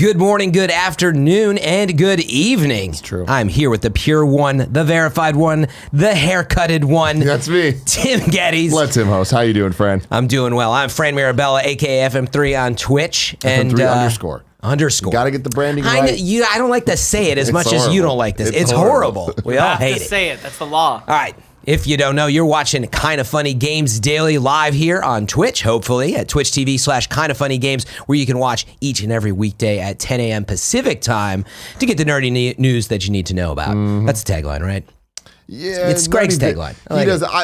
Good morning, good afternoon, and good evening. It's true. I'm here with the pure one, the verified one, the haircutted one. That's me. Tim Geddes. Let Tim host. How you doing, Fran? I'm doing well. I'm Fran Mirabella, a.k.a. FM3 on Twitch. FM3 underscore. Got to get the branding right. I don't like to say it as much as you don't like this. It's horrible. We all hate it. Say it. That's the law. All right. If you don't know, you're watching Kinda Funny Games Daily live here on Twitch, hopefully, at twitch.tv/KindaFunnyGames, where you can watch each and every weekday at 10 a.m. Pacific time to get the nerdy news that you need to know about. That's the tagline, right? Yeah. It's Greg's tagline.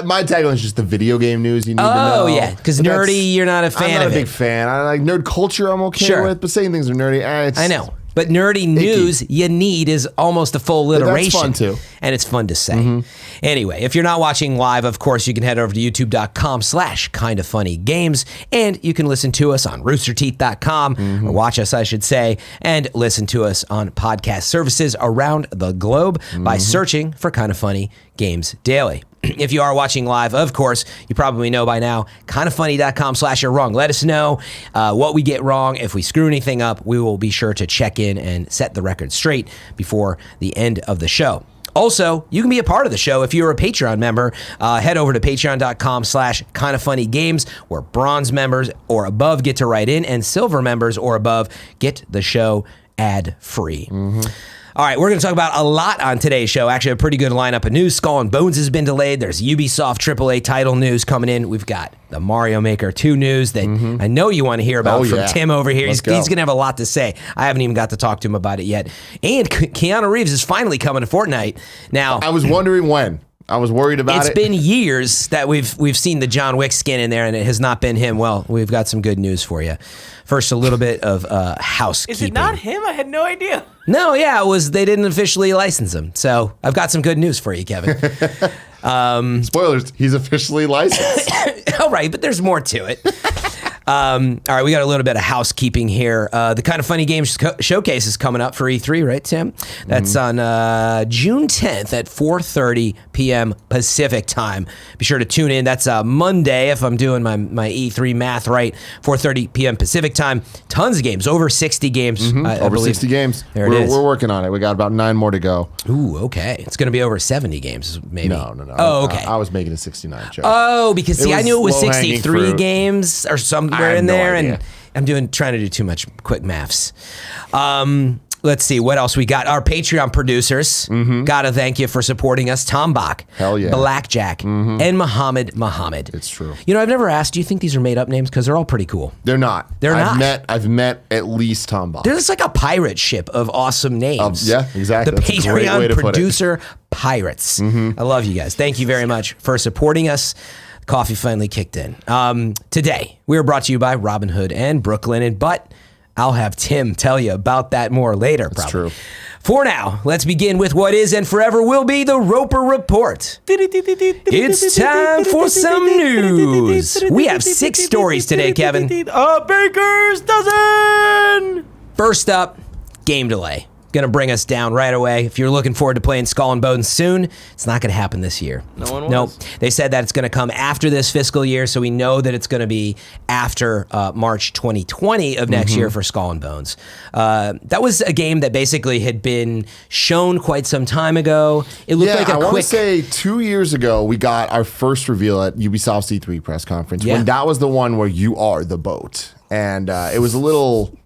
My tagline is just the video game news you need to know. Oh, yeah, because nerdy, you're not a fan of it. I'm not a big fan. I like nerd culture I'm okay with, but saying things are nerdy, I know. But nerdy news you need is almost a full alliteration. That's fun, too. And it's fun to say. Anyway, if you're not watching live, of course, you can head over to youtube.com/kindafunnygames, and you can listen to us on roosterteeth.com, or watch us, I should say, and listen to us on podcast services around the globe by searching for Kinda Funny Games Daily. If you are watching live, of course, you probably know by now, kindafunny.com/you're wrong. Let us know what we get wrong. If we screw anything up, we will be sure to check in and set the record straight before the end of the show. Also, you can be a part of the show if you're a Patreon member. Head over to patreon.com/kindafunnygames, where bronze members or above get to write in, and silver members or above get the show ad-free. All right, we're going to talk about a lot on today's show. Actually, a pretty good lineup of news. Skull and Bones has been delayed. There's Ubisoft AAA title news coming in. We've got the Mario Maker 2 news that I know you want to hear about from Tim over here. He's going to have a lot to say. I haven't even got to talk to him about it yet. And Keanu Reeves is finally coming to Fortnite. Now, I was wondering when. I was worried about it. It's been years that we've seen the John Wick skin in there, and it has not been him. Well, we've got some good news for you. First, a little bit of housekeeping. Is it not him? I had no idea. No, yeah, it was. They didn't officially license him. So I've got some good news for you, Kevin. Spoilers, he's officially licensed. All right, but there's more to it. All right, we got a little bit of housekeeping here. The Kinda Funny Games Showcase is coming up for E3, right, Tim? That's on June 10th at 4:30 p.m. Pacific time. Be sure to tune in. That's Monday, if I'm doing my E3 math right, 4:30 p.m. Pacific time. Tons of games, over 60 games. I Over believe. 60 games. We're working on it. We got about 9 more to go. Ooh, okay. It's going to be over 70 games, maybe. No. Oh, okay. I was making a 69 joke. Oh, because see, I knew it was 63 fruit. games or somewhere in there, and I'm trying to do too much quick maths. Let's see what else we got. Our Patreon producers, gotta thank you for supporting us. Tom Bach, hell yeah, Blackjack, and Muhammad. It's true. You know, I've never asked. Do you think these are made up names? Because they're all pretty cool. They're not. I've met at least Tom Bach. There's like a pirate ship of awesome names. Yeah, exactly. The That's Patreon producer pirates. I love you guys. Thank you very much for supporting us. Coffee finally kicked in. Today, we are brought to you by Robinhood and Brooklinen, but I'll have Tim tell you about that more later, probably. That's true. For now, let's begin with what is and forever will be the Roper Report. It's time for some news. We have 6 stories today, Kevin. A baker's dozen! First up, game delay. Going to bring us down right away. If you're looking forward to playing Skull and Bones soon, it's not going to happen this year. No one was. Nope. They said that it's going to come after this fiscal year, so we know that it's going to be after March 2020 of next year for Skull and Bones. That was a game that basically had been shown quite some time ago. It looked like a quick... I want to say 2 years ago, we got our first reveal at Ubisoft's E3 press conference, when that was the one where you are the boat. And it was a little...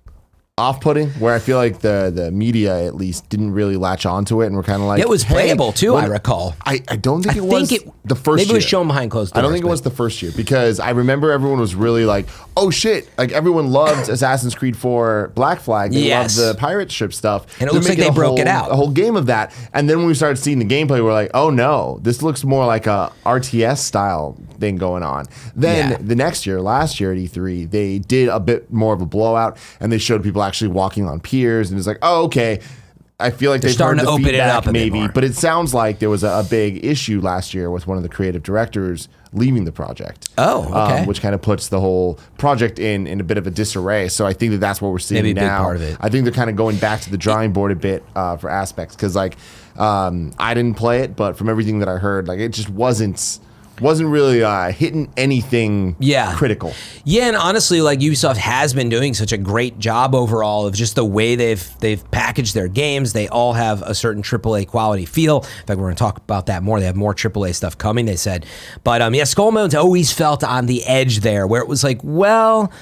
off-putting, where I feel like the media at least didn't really latch onto it, and we're kind of like, it was playable too. I recall. I don't think it was the first year. Maybe it was shown behind closed doors. I don't think it was the first year, because I remember everyone was really like, oh shit, like everyone loved Assassin's Creed 4 Black Flag. They loved the pirate ship stuff. And it looks like they broke it out. A whole game of that. And then when we started seeing the gameplay, we're like, oh no, this looks more like a RTS style thing going on. Then the next year, last year at E3, they did a bit more of a blowout, and they showed people actually walking on piers, and it's like, oh, okay. I feel like they're starting to open it up maybe, but it sounds like there was a big issue last year with one of the creative directors leaving the project. Oh, okay. Which kind of puts the whole project in a bit of a disarray. So I think that's what we're seeing now. Maybe a big part of it. I think they're kind of going back to the drawing board a bit for aspects, because like I didn't play it, but from everything that I heard, like it just wasn't wasn't really hitting anything critical. Yeah, and honestly, like Ubisoft has been doing such a great job overall of just the way they've packaged their games. They all have a certain AAA quality feel. In fact, we're going to talk about that more. They have more AAA stuff coming, they said. But yeah, Skull and Bones always felt on the edge there, where it was like, well,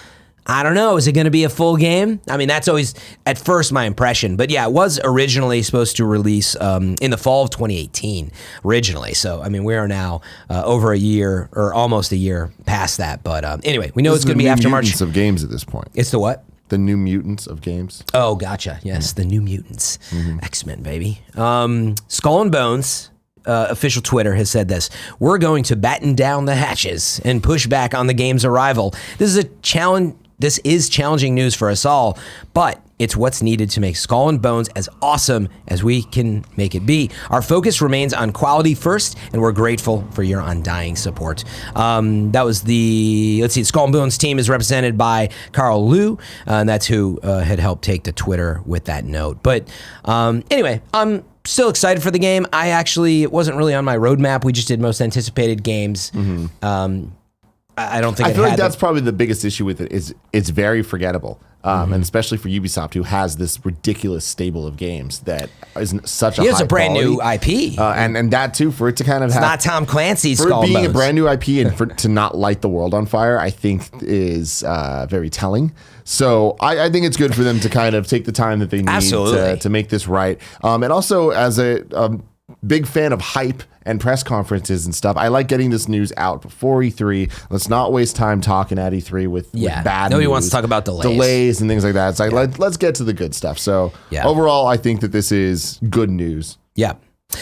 I don't know. Is it going to be a full game? I mean, that's always, at first, my impression. But yeah, it was originally supposed to release in the fall of 2018, originally. So, I mean, we are now over a year, or almost a year past that. But anyway, we know it's going to be after March. Mutants of games at this point. It's the what? The New Mutants of games. Oh, gotcha. Yes, the New Mutants. X-Men, baby. Skull and Bones. Official Twitter has said this: "We're going to batten down the hatches and push back on the game's arrival. This is a challenge. This is challenging news for us all, but it's what's needed to make Skull and Bones as awesome as we can make it be. Our focus remains on quality first, and we're grateful for your undying support." That was let's see, Skull and Bones team is represented by Carl Liu, and that's who had helped take to Twitter with that note. But anyway, I'm still excited for the game. It wasn't really on my roadmap. We just did most anticipated games. I don't think I feel like that's probably the biggest issue with it is it's very forgettable. And especially for Ubisoft, who has this ridiculous stable of games that is such a high a brand quality. new IP. And that too, for it to kind of it's not Tom Clancy's Skull for being Bones. a brand new IP and for to not light the world on fire, I think is very telling. So I think it's good for them to kind of take the time that they need to make this right. And also, as a big fan of hype and press conferences and stuff, I like getting this news out before E3. Let's not waste time talking at E3 with bad Nobody news. wants to talk about delays And things like that. It's like, let's get to the good stuff. So overall, I think that this is good news. Yeah.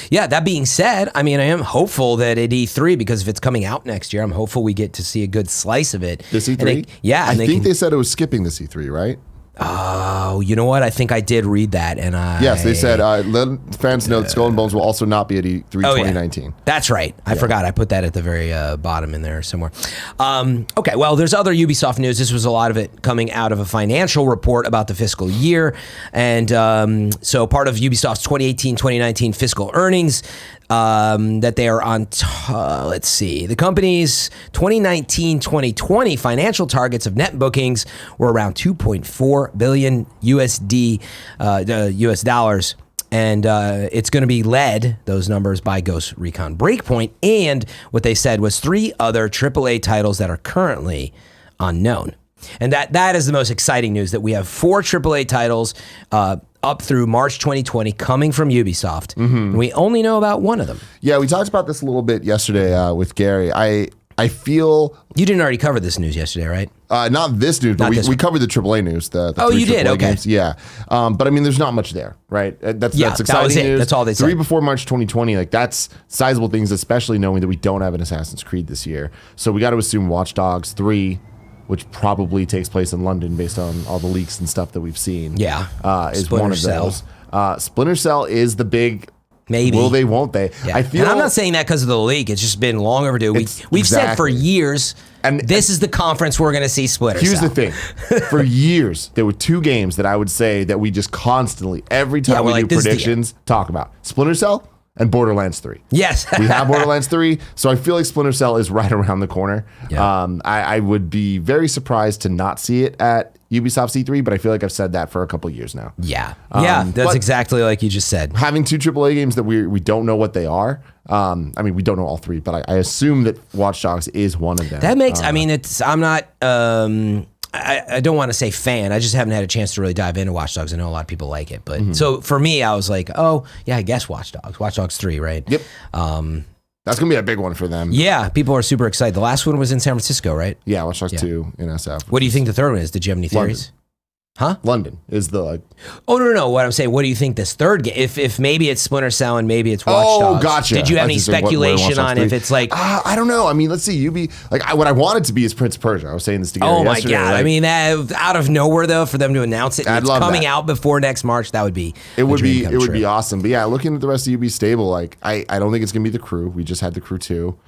Yeah, that being said, I mean, I am hopeful that at E3, because if it's coming out next year, I'm hopeful we get to see a good slice of it. This E3? I think they said it was skipping this E3, right? Oh, you know what? I think I did read that, and Yes, they said, let fans know that Skull and Bones will also not be at E3 2019. Yeah. That's right. I forgot. I put that at the very bottom in there somewhere. Okay, well, there's other Ubisoft news. This was a lot of it coming out of a financial report about the fiscal year. And so part of Ubisoft's 2018-2019 fiscal earnings, that they are on, let's see, the company's 2019-2020 financial targets of net bookings were around 2.4 billion USD, US dollars. And it's going to be led, those numbers, by Ghost Recon Breakpoint, and what they said was 3 other AAA titles that are currently unknown. And that is the most exciting news, that we have 4 AAA titles up through March 2020 coming from Ubisoft. And we only know about one of them. Yeah, we talked about this a little bit yesterday with Gary. I feel... You didn't already cover this news yesterday, right? Not this news, but we covered the AAA news. The oh, 3 you AAA did? Okay. Games. Yeah. But I mean, there's not much there, right? That's exciting that was it. news. That's all they said. 3 before March 2020, like that's sizable things, especially knowing that we don't have an Assassin's Creed this year. So we got to assume Watch Dogs 3, which probably takes place in London based on all the leaks and stuff that we've seen. Yeah. Is Splinter one of Cell. those. Splinter Cell is the big... Maybe. Will they, won't they? Yeah. I feel... And I'm not saying that because of the leak. It's just been long overdue. We've said for years, and this is the conference we're going to see Splinter Cell. Here's the thing. For years, there were 2 games that I would say that we just constantly, every time we do predictions, talk about. Splinter Cell and Borderlands 3. Yes. We have Borderlands 3, so I feel like Splinter Cell is right around the corner. Yeah. I would be very surprised to not see it at Ubisoft C3, but I feel like I've said that for a couple of years now. Yeah. That's exactly like you just said. Having 2 AAA games that we don't know what they are. I mean, we don't know all 3, but I assume that Watch Dogs is one of them. That makes, I mean, I'm not, I don't want to say fan. I just haven't had a chance to really dive into Watch Dogs. I know a lot of people like it, but so for me, I was like, oh yeah, I guess Watch Dogs 3, right? Yep. That's going to be a big one for them. Yeah, people are super excited. The last one was in San Francisco, right? Yeah, Watch Dogs 2 in SF. What do you think the third one is? Did you have any theories? London. Huh? London is the... Oh, no. What I'm saying, what do you think this third game... If maybe it's Splinter Cell and maybe it's Watch Dogs. Oh, gotcha. Did you have any speculation on if it's like... I don't know. I mean, let's see. What I wanted to be is Prince of Persia. I was saying this to Gary yesterday. Oh, my God. Like, I mean, out of nowhere, though, for them to announce it, and it's coming out before next March, that would be It would be awesome. But yeah, looking at the rest of Ubi's stable, like I don't think it's going to be the Crew. We just had the Crew 2.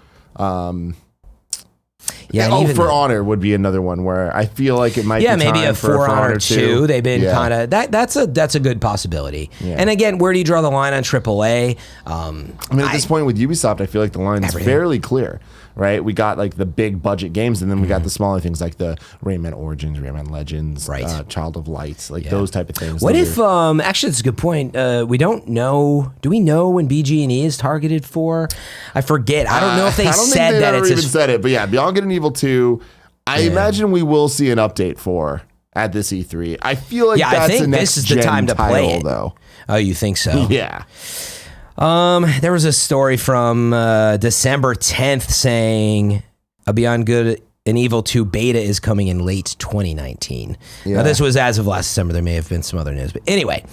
Yeah, and Oh, even For Honor would be another one where I feel like it might be maybe time a for For Honor 2. They've been Yeah. kind of that's a good possibility. Yeah. And again, where do you draw the line on AAA? I mean, at this point with Ubisoft, I feel like the line is Everything. fairly clear, right? We got like the big budget games, and then we got the smaller things like the Rayman Origins, Rayman Legends, Right. Child of Lights, like those type of things. What Those if actually that's a good point. We don't know. Do we know when BG&E is targeted for? I forget. I don't know if they I don't said think that ever it's even said it, but yeah, Beyond Good and Evil 2, I imagine we will see an update for at this E3. I feel like I that's think a next this is the time to play title, it. though. Oh, you think so? Yeah. There was a story from December 10th saying a Beyond Good and Evil 2 beta is coming in late 2019. Yeah. Now, this was as of last December. There may have been some other news. But anyway,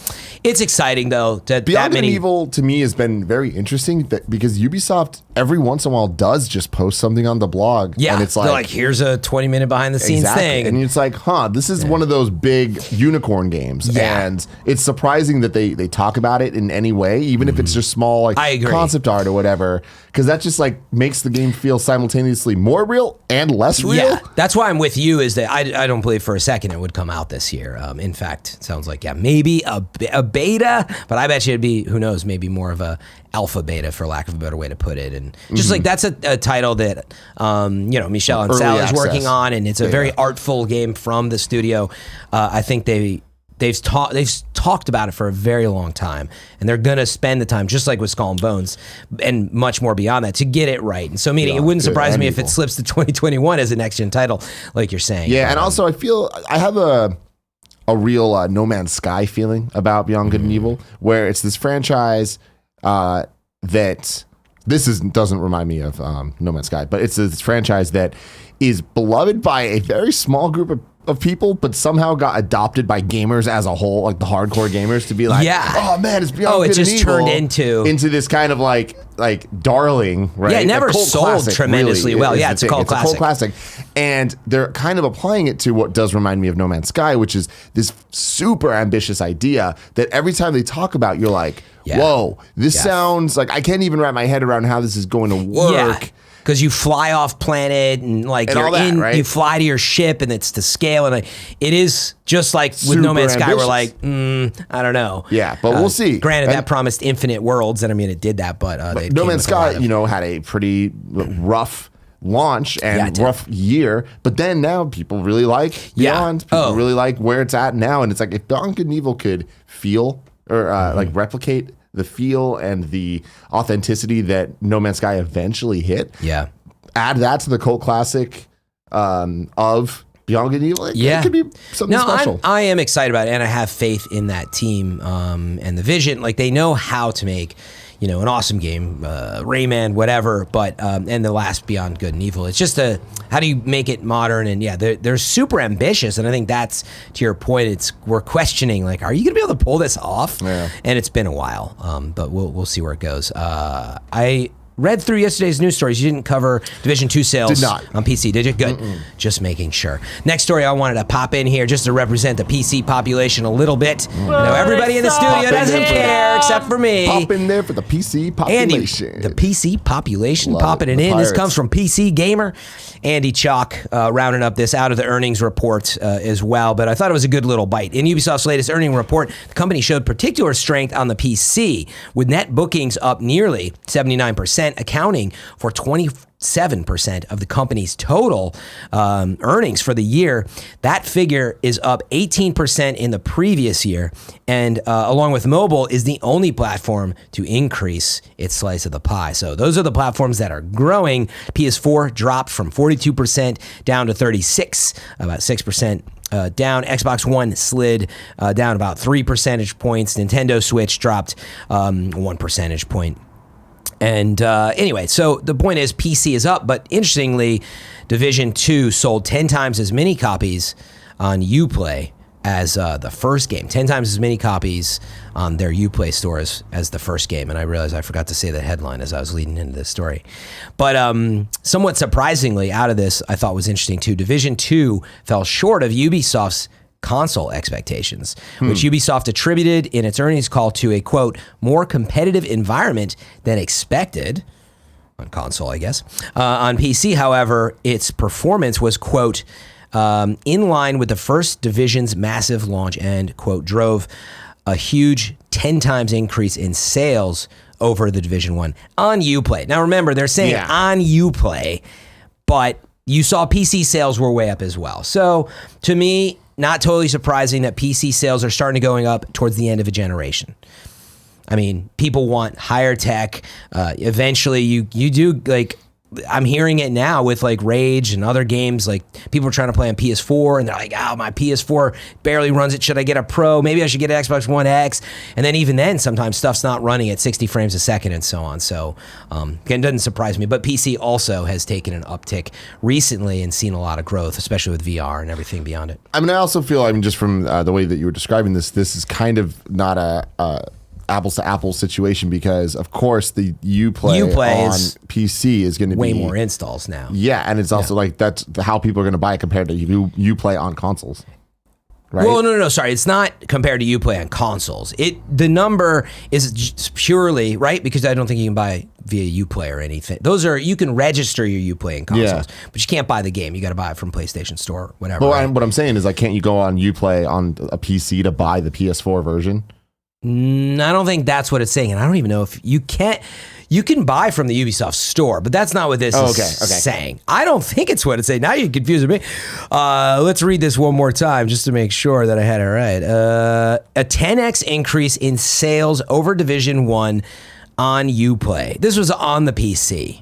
it's exciting, though. That Beyond Good many and Evil to me has been very interesting because Ubisoft every once in a while does just post something on the blog. Yeah, and it's they're like, here's a 20-minute behind-the-scenes thing. And it's like, this is one of those big unicorn games. Yeah. And it's surprising that they talk about it in any way, even if it's just small like I agree. concept art or whatever, because that just like makes the game feel simultaneously more real and less real. Yeah, that's why I'm with you, is that I don't believe for a second it would come out this year. In fact, it sounds like, maybe a beta, but I bet you it'd be, who knows, maybe more of a alpha beta, for lack of a better way to put it. And just like that's a title that, Michel and Early Sal is access. working on, and it's a very artful game from the studio. I think they've talked about it for a very long time, and they're gonna spend the time, just like with Skull and Bones, and much more beyond that, to get it right. And so, meaning it wouldn't Good surprise and me if Evil. it slips to 2021 as a next gen title, like you're saying. Yeah, and also I feel I have a real No Man's Sky feeling about Beyond Good and Evil, where it's this franchise that doesn't remind me of No Man's Sky, but it's this franchise that is beloved by a very small group of people, but somehow got adopted by gamers as a whole, like the hardcore gamers, to be like, oh man, it's Beyond Good it just and Evil, turned into this kind of like darling, right? Yeah, it never A cult sold classic, tremendously really, well. is Yeah, the it's a thing. cult It's a cult classic. and they're kind of applying it to what does remind me of No Man's Sky, which is this super ambitious idea that every time they talk about, you're like, whoa, this sounds like I can't even wrap my head around how this is going to work. Yeah. Because you fly off planet and And all that, right? you fly to your ship and it's to scale, and it is just like with Super No Man's Sky. We're ambitious. like, I don't know. Yeah, but we'll see. Granted, And- that promised infinite worlds, and I mean it did that, but No Man's Sky, had a pretty rough launch and rough year, but then now people really like Beyond. People really like where it's at now, and it's like if Beyond Good and Evil could feel or like replicate the feel and the authenticity that No Man's Sky eventually hit, add that to the cult classic of Beyond Good and Evil, it could be something special. I am excited about it, and I have faith in that team and the vision. Like, they know how to make, an awesome game, Rayman, whatever, but and the last Beyond Good and Evil. It's just how do you make it modern? And they're super ambitious, and I think that's, to your point, we're questioning, like, are you going to be able to pull this off? Yeah. And it's been a while, but we'll see where it goes. I read through yesterday's news stories. You didn't cover Division 2 sales Did not. on PC, did you? Good. Just making sure. Next story I wanted to pop in here just to represent the PC population a little bit. Everybody in the studio doesn't care except for me. Pop in there for the PC population. Andy, the PC population, Love popping it. it The in. This pirates. comes from PC Gamer. Andy Chalk rounding up this out of the earnings report as well, but I thought it was a good little bite. In Ubisoft's latest earning report, the company showed particular strength on the PC, with net bookings up nearly 79%, accounting for 27% of the company's total earnings for the year. That figure is up 18% in the previous year, and along with mobile, is the only platform to increase its slice of the pie. So those are the platforms that are growing. PS4 dropped from 42% down to 36%, about 6%. Down. Xbox One slid down about 3 percentage points. Nintendo Switch dropped 1 percentage point. And anyway, so the point is PC is up, but interestingly, Division 2 sold 10 times as many copies on Uplay as the first game. 10 times as many copies on their Uplay stores as the first game. And I realized I forgot to say the headline as I was leading into this story. But somewhat surprisingly, out of this, I thought was interesting too. Division 2 fell short of Ubisoft's console expectations, which Ubisoft attributed in its earnings call to a, quote, more competitive environment than expected. on console, I guess. On PC, however, its performance was, quote, in line with the first Division's massive launch and, quote, drove a huge 10 times increase in sales over the Division 1 on Uplay. Now, remember, they're saying on Uplay, but you saw PC sales were way up as well. So, to me, not totally surprising that PC sales are starting to going up towards the end of a generation. I mean, people want higher tech. Eventually, you do, like, I'm hearing it now with like Rage and other games. Like, people are trying to play on PS4 and they're like, oh, my PS4 barely runs it. Should I get a Pro? Maybe I should get an Xbox One X. And then even then, sometimes stuff's not running at 60 frames a second and so on. So, again, it doesn't surprise me. But PC also has taken an uptick recently and seen a lot of growth, especially with VR and everything beyond it. I mean, I also feel, I mean, just from the way that you were describing this is kind of not a apples to apples situation, because of course the Uplay on PC is going to be way more installs now. Yeah, and it's also like that's how people are going to buy it compared to Uplay on consoles. Right? Well, no, sorry. It's not compared to Uplay on consoles. The number is just purely, right? Because I don't think you can buy via Uplay or anything. Those are, you can register your Uplay in consoles, but you can't buy the game. You got to buy it from PlayStation Store or whatever. Well, right? What I'm saying is, like, can't you go on Uplay on a PC to buy the PS4 version? I don't think that's what it's saying, and I don't even know if you can't. You can buy from the Ubisoft store, but that's not what this is saying. I don't think it's what it's saying. Now you're confusing me. Let's read this one more time just to make sure that I had it right. A 10x increase in sales over Division 1 on Uplay. This was on the PC.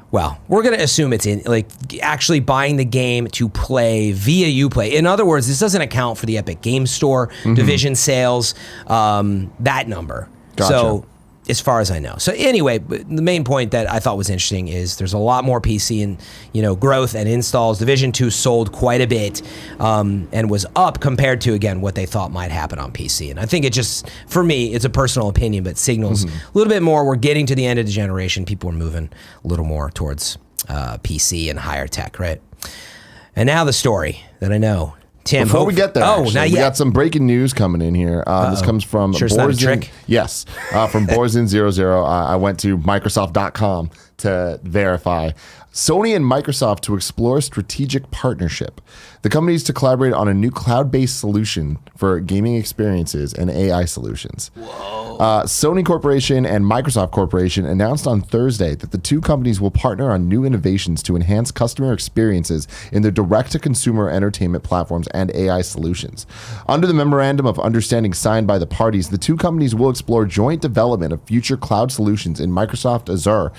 Well, we're going to assume it's in, like, actually buying the game to play via Uplay. In other words, this doesn't account for the Epic Game Store Division sales, that number. Gotcha. So, as far as I know. So anyway, the main point that I thought was interesting is there's a lot more PC and growth and installs. Division 2 sold quite a bit and was up compared to, again, what they thought might happen on PC. And I think it just, for me, it's a personal opinion, but signals a little bit more. We're getting to the end of the generation. People are moving a little more towards PC and higher tech, right? And now the story that I know. Tim, before we get there, not yet. We got some breaking news coming in here. This comes from Sure, it's not a trick? Yes, from Borzen00. I went to Microsoft.com to verify. Sony and Microsoft to explore strategic partnership. The companies to collaborate on a new cloud-based solution for gaming experiences and AI solutions. Sony Corporation and Microsoft Corporation announced on Thursday that the two companies will partner on new innovations to enhance customer experiences in their direct-to-consumer entertainment platforms and AI solutions. Under the memorandum of understanding signed by the parties, the two companies will explore joint development of future cloud solutions in Microsoft Azure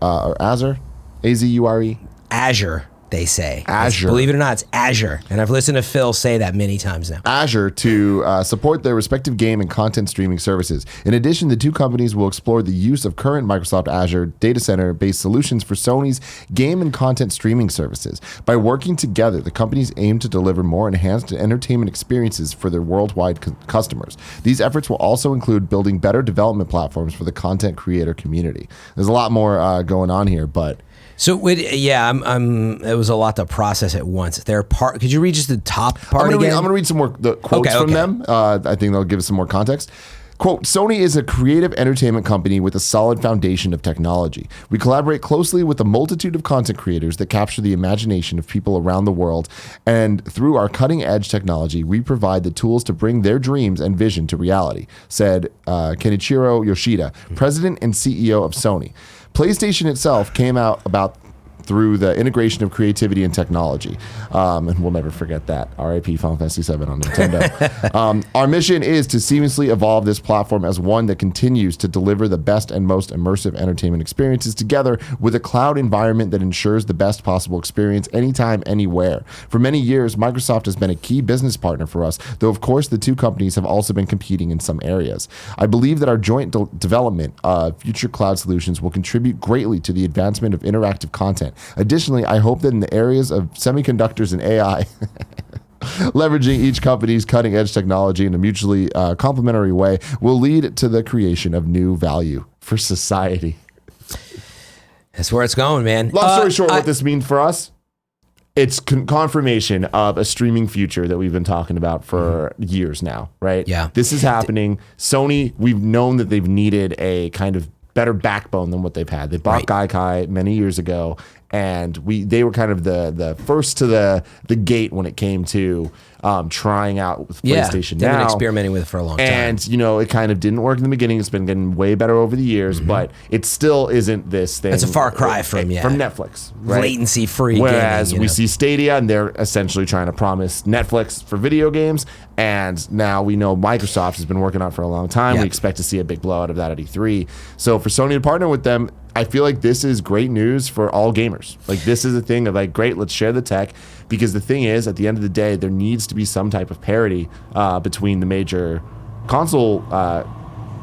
or Azure, A-Z-U-R-E? Azure, they say. Azure. Believe it or not, it's Azure. And I've listened to Phil say that many times now. Azure to support their respective game and content streaming services. In addition, the two companies will explore the use of current Microsoft Azure data center-based solutions for Sony's game and content streaming services. By working together, the companies aim to deliver more enhanced entertainment experiences for their worldwide customers. These efforts will also include building better development platforms for the content creator community. There's a lot more going on here, but... So, it was a lot to process at once. Could you read just the top part again? I'm going to read some more quotes from them. I think they'll give us some more context. Quote, Sony is a creative entertainment company with a solid foundation of technology. We collaborate closely with a multitude of content creators that capture the imagination of people around the world. And through our cutting-edge technology, we provide the tools to bring their dreams and vision to reality, said Kenichiro Yoshida, president and CEO of Sony. PlayStation itself came out through the integration of creativity and technology. And we'll never forget that. RIP Final Fantasy VII on Nintendo. Our mission is to seamlessly evolve this platform as one that continues to deliver the best and most immersive entertainment experiences together with a cloud environment that ensures the best possible experience anytime, anywhere. For many years, Microsoft has been a key business partner for us, though of course the two companies have also been competing in some areas. I believe that our joint development of future cloud solutions will contribute greatly to the advancement of interactive content. Additionally, I hope that in the areas of semiconductors and AI, leveraging each company's cutting-edge technology in a mutually complementary way will lead to the creation of new value for society. That's where it's going, man. Long story short, what this means for us, it's confirmation of a streaming future that we've been talking about for years now, right? Yeah. This is happening. Sony, we've known that they've needed a kind of better backbone than what they've had. They bought Gaikai many years ago, and they were kind of the first to the gate when it came to trying out with PlayStation they've now. been experimenting with it for a long time. And, it kind of didn't work in the beginning. It's been getting way better over the years, but it still isn't this thing. It's a far cry from Netflix. Right? Latency-free Whereas gaming, we see Stadia, and they're essentially trying to promise Netflix for video games. And now we know Microsoft has been working on it for a long time. Yep. We expect to see a big blowout of that at E3. So for Sony to partner with them, I feel like this is great news for all gamers. Like, this is a thing of like, great, let's share the tech. Because the thing is, at the end of the day, there needs to be some type of parity between the major console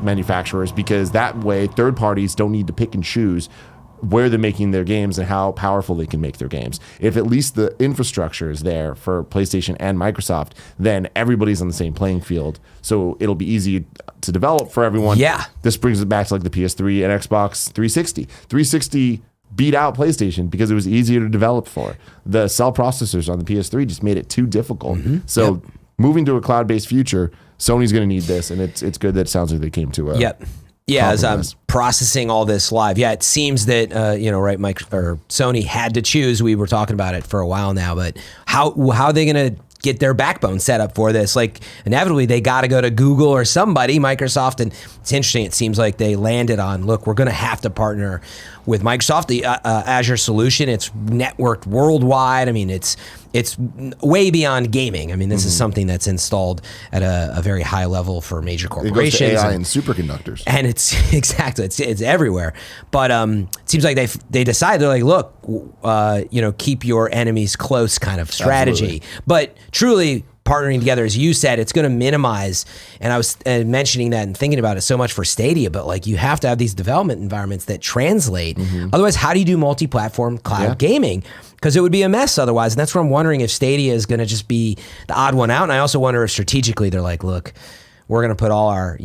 manufacturers, because that way third parties don't need to pick and choose where they're making their games and how powerful they can make their games. If at least the infrastructure is there for PlayStation and Microsoft, then everybody's on the same playing field. So it'll be easy to develop for everyone. Yeah. This brings it back to like the PS3 and Xbox 360. 360 beat out PlayStation because it was easier to develop for. The cell processors on the PS3 just made it too difficult. So moving to a cloud-based future, Sony's going to need this, and it's good that it sounds like they came to a Yeah, as I'm compromise. processing all this live, it seems that Sony had to choose. We were talking about it for a while now, but how are they going to get their backbone set up for this? Like, inevitably, they got to go to Google or somebody, Microsoft, and it's interesting. It seems like they landed on, look, we're going to have to partner with Microsoft. The Azure solution, it's networked worldwide. I mean, it's way beyond gaming. I mean, this is something that's installed at a very high level for major corporations. It goes to AI and superconductors. And it's it's everywhere. But it seems like they decide, they're like, look, keep your enemies close kind of strategy. Absolutely. But truly partnering together, as you said, it's going to minimize. And I was mentioning that and thinking about it so much for Stadia, but like, you have to have these development environments that translate. Otherwise, how do you do multi-platform cloud gaming? Because it would be a mess otherwise. And that's where I'm wondering if Stadia is going to just be the odd one out. And I also wonder if strategically they're like, look, we're going to put all our,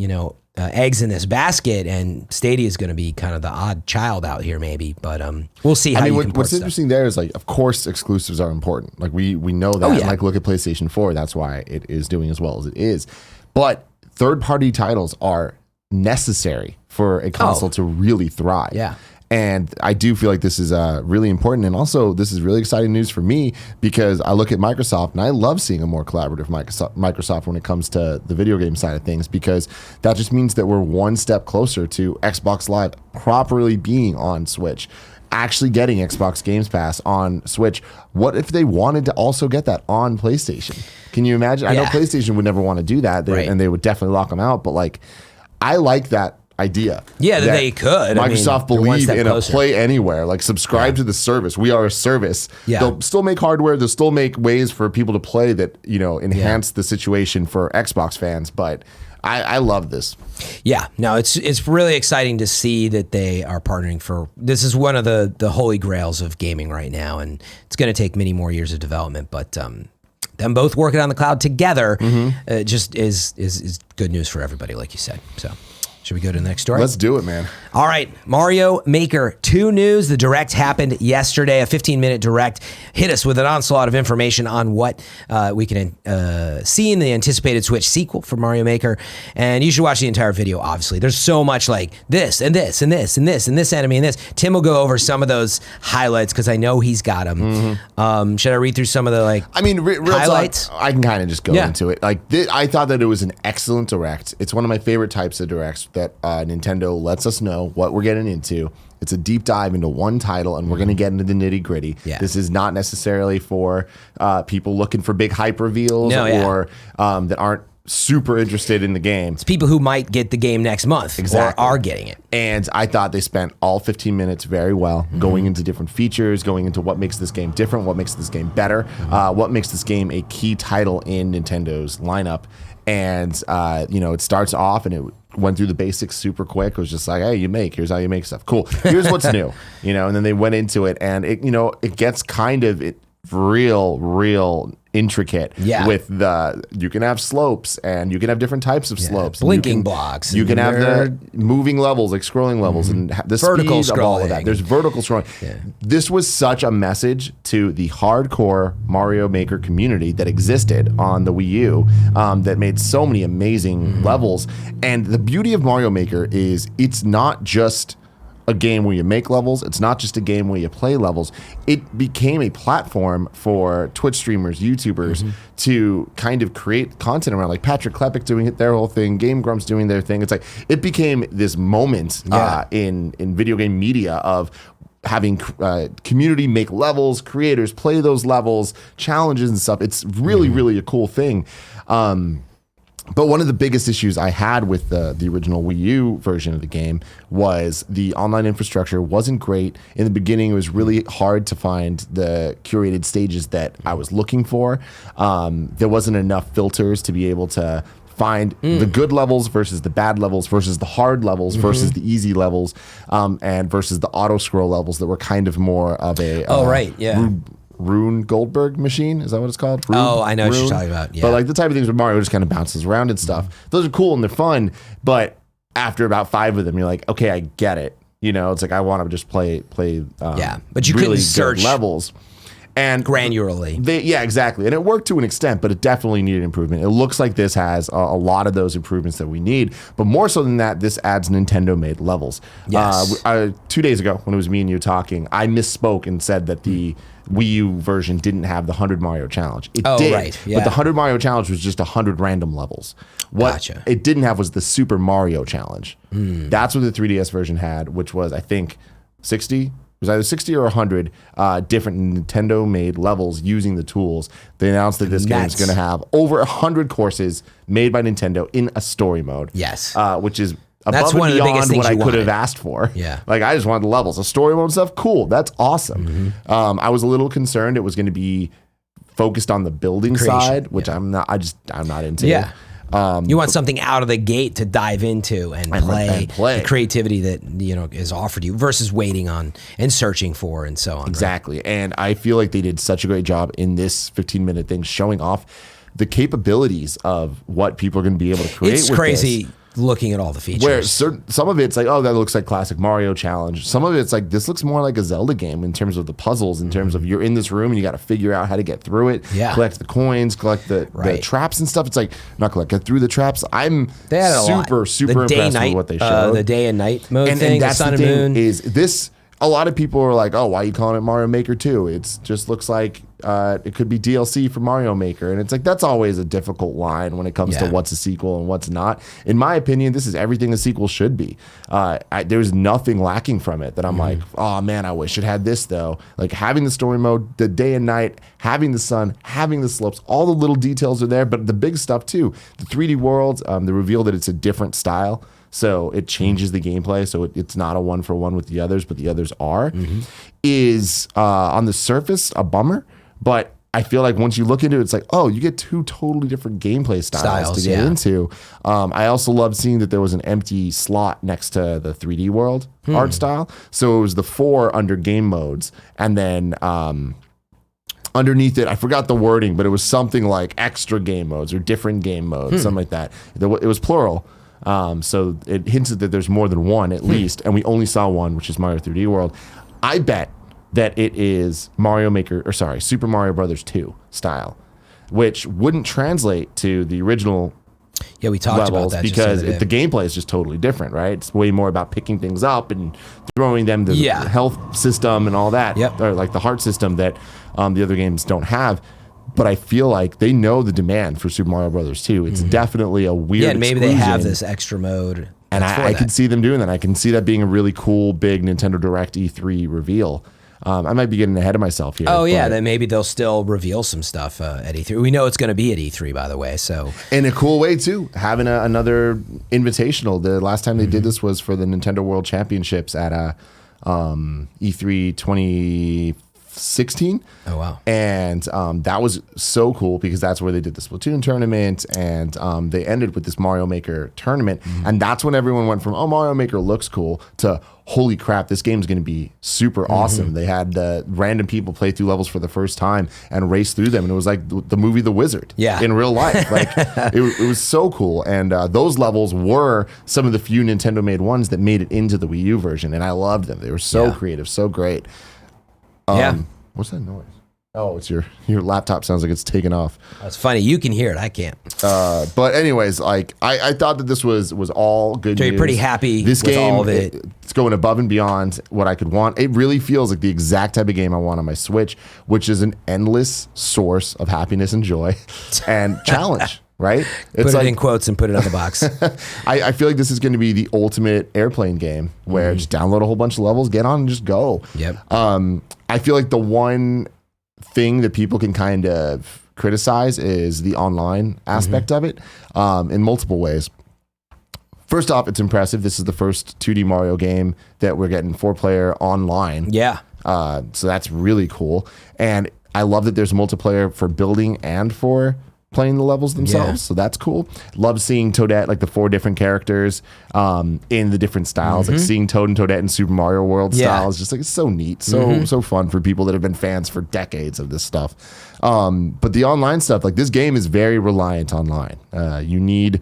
eggs in this basket, and Stadia is going to be kind of the odd child out here, maybe. But we'll see how what's interesting there is, like, of course, exclusives are important. Like, we know that. Like, look at PlayStation 4. That's why it is doing as well as it is. But third-party titles are necessary for a console to really thrive. Yeah. And I do feel like this is really important. And also, this is really exciting news for me, because I look at Microsoft and I love seeing a more collaborative Microsoft when it comes to the video game side of things, because that just means that we're one step closer to Xbox Live properly being on Switch, actually getting Xbox Games Pass on Switch. What if they wanted to also get that on PlayStation? Can you imagine? I know PlayStation would never want to do that, and they would definitely lock them out. But like, I like that idea. Yeah, that they could. Microsoft believe in a play anywhere, like subscribe to the service. We are a service. Yeah. They'll still make hardware. They'll still make ways for people to play that, enhance the situation for Xbox fans. But I love this. Yeah, no, it's really exciting to see that they are partnering for. This is one of the holy grails of gaming right now, and it's going to take many more years of development. But them both working on the cloud together just is good news for everybody, like you said. So. Should we go to the next story? Let's do it, man. All right. Mario Maker 2 news. The Direct happened yesterday. A 15-minute Direct hit us with an onslaught of information on what we can see in the anticipated Switch sequel for Mario Maker. And you should watch the entire video, obviously. There's so much like this and this and this and this and this enemy and this. Tim will go over some of those highlights because I know he's got them. Should I read through some of the real highlights? Talk, I can kind of just go into it. I thought that it was an excellent Direct. It's one of my favorite types of Directs that Nintendo lets us know what we're getting into. It's a deep dive into one title, and we're going to get into the nitty gritty. Yeah. This is not necessarily for people looking for big hype reveals or that aren't super interested in the game. It's people who might get the game next month or are getting it. And I thought they spent all 15 minutes very well going into different features, going into what makes this game different, what makes this game better, what makes this game a key title in Nintendo's lineup. And, it starts off and it went through the basics super quick. It was just like, hey, here's how you make stuff. Cool. Here's what's new, and then they went into it and it gets kind of real intricate with you can have slopes and you can have different types of slopes. Blinking blocks. You can have the moving levels, like scrolling levels and the vertical speed of all of that. There's vertical scrolling. Yeah. This was such a message to the hardcore Mario Maker community that existed on the Wii U that made so many amazing levels. And the beauty of Mario Maker is it's not just a game where you make levels. It's not just a game where you play levels. It became a platform for Twitch streamers, YouTubers to kind of create content around, like Patrick Klepek doing their whole thing, Game Grumps doing their thing. It's like it became this moment in video game media of having community make levels, creators play those levels, challenges and stuff. It's really, really a cool thing. But one of the biggest issues I had with the original Wii U version of the game was the online infrastructure wasn't great. In the beginning, it was really hard to find the curated stages that I was looking for. There wasn't enough filters to be able to find the good levels versus the bad levels versus the hard levels versus the easy levels and versus the auto scroll levels that were kind of more of a Rune Goldberg machine. Is that what it's called? I know what you're talking about. Yeah. But like the type of things where Mario just kind of bounces around and stuff. Those are cool and they're fun. But after about 5 of them, you're like, okay, I get it. You know, it's like I want to just play. But you really couldn't search levels. And granularly. Exactly. And it worked to an extent, but it definitely needed improvement. It looks like this has a lot of those improvements that we need. But more so than that, this adds Nintendo-made levels. Yes. 2 days ago, when it was me and you talking, I misspoke and said that the Wii U version didn't have the 100 Mario Challenge. It did, right. Yeah. but the 100 Mario Challenge was just 100 random levels. What it didn't have was the Super Mario Challenge. That's what the 3DS version had, which was, I think, 60. It was either 60 or 100 different Nintendo-made levels using the tools. They announced that this game is going to have over 100 courses made by Nintendo in a story mode. Yes. Which is above and beyond what I could have asked for. Yeah. Like, I just wanted the levels. The story mode stuff, cool. That's awesome. I was a little concerned it was going to be focused on the building side, which I'm not into. Yeah. You want something out of the gate to dive into and play the creativity that is offered you versus waiting on and searching for and so on. Exactly. Right? And I feel like they did such a great job in this 15-minute thing showing off the capabilities of what people are going to be able to create. It's crazy looking at all the features. Where some of it's like, oh, that looks like classic Mario challenge. Some of it's like, this looks more like a Zelda game in terms of the puzzles, in terms of you're in this room and you got to figure out how to get through it, collect the coins, collect the traps and stuff. It's like, get through the traps. I'm super impressed with what they showed. The day and night mode and that's the thing is this. A lot of people are like, oh, why are you calling it Mario Maker 2? It just looks like it could be DLC for Mario Maker. And it's like, that's always a difficult line when it comes to what's a sequel and what's not. In my opinion, this is everything a sequel should be. There's nothing lacking from it that I'm like, oh man, I wish it had this though. Like having the story mode, the day and night, having the sun, having the slopes, all the little details are there, but the big stuff too. The 3D worlds, the reveal that it's a different style. So it changes the gameplay. So it's not a 1-for-1 with the others, but the others are. Is on the surface a bummer, but I feel like once you look into it, it's like, oh, you get 2 totally different gameplay styles to get into. I also love seeing that there was an empty slot next to the 3D world art style. So it was the 4 under game modes, and then underneath it, I forgot the wording, but it was something like extra game modes or different game modes, something like that. It was plural. So it hinted that there's more than one at least, and we only saw one, which is Mario 3D World. I bet that it is Super Mario Brothers 2 style, which wouldn't translate to the original we talked about that because the gameplay is just totally different, right? It's way more about picking things up and throwing them to the health system and all that, or like the heart system that the other games don't have. But I feel like they know the demand for Super Mario Brothers 2. It's definitely a weird maybe exclusion. they have this extra mode. And I could see them doing that. I can see that being a really cool, big Nintendo Direct E3 reveal. I might be getting ahead of myself here. Oh, yeah. Then maybe they'll still reveal some stuff at E3. We know it's going to be at E3, by the way. So in a cool way, too. Having another invitational. The last time they did this was for the Nintendo World Championships at E3 2016. Oh, wow. And that was so cool because that's where they did the Splatoon tournament, and they ended with this Mario Maker tournament. And that's when everyone went from, oh, Mario Maker looks cool, to holy crap, this game's going to be super awesome. They had random people play through levels for the first time and race through them. And it was like the movie The Wizard in real life. Like it was so cool. And those levels were some of the few Nintendo made ones that made it into the Wii U version. And I loved them. They were so creative, so great. What's that noise? Oh, it's your laptop sounds like it's taken off. That's funny. You can hear it. I can't. But anyways, like I thought that this was all good So news. you're pretty happy this with game, all of it. It's going above and beyond what I could want. It really feels like the exact type of game I want on my Switch, which is an endless source of happiness and joy and challenge. Right? Put it in quotes and put it on the box. I feel like this is going to be the ultimate airplane game where just download a whole bunch of levels, get on and just go. Yep. I feel like the one thing that people can kind of criticize is the online aspect of it in multiple ways. First off, it's impressive. This is the first 2D Mario game that we're getting 4-player online. Yeah. So that's really cool. And I love that there's multiplayer for building and for playing the levels themselves. Yeah. So that's cool. Love seeing Toadette, like the 4 different characters in the different styles, like seeing Toad and Toadette in Super Mario World style is just like, it's so neat. So fun for people that have been fans for decades of this stuff. But the online stuff, like this game is very reliant online. You need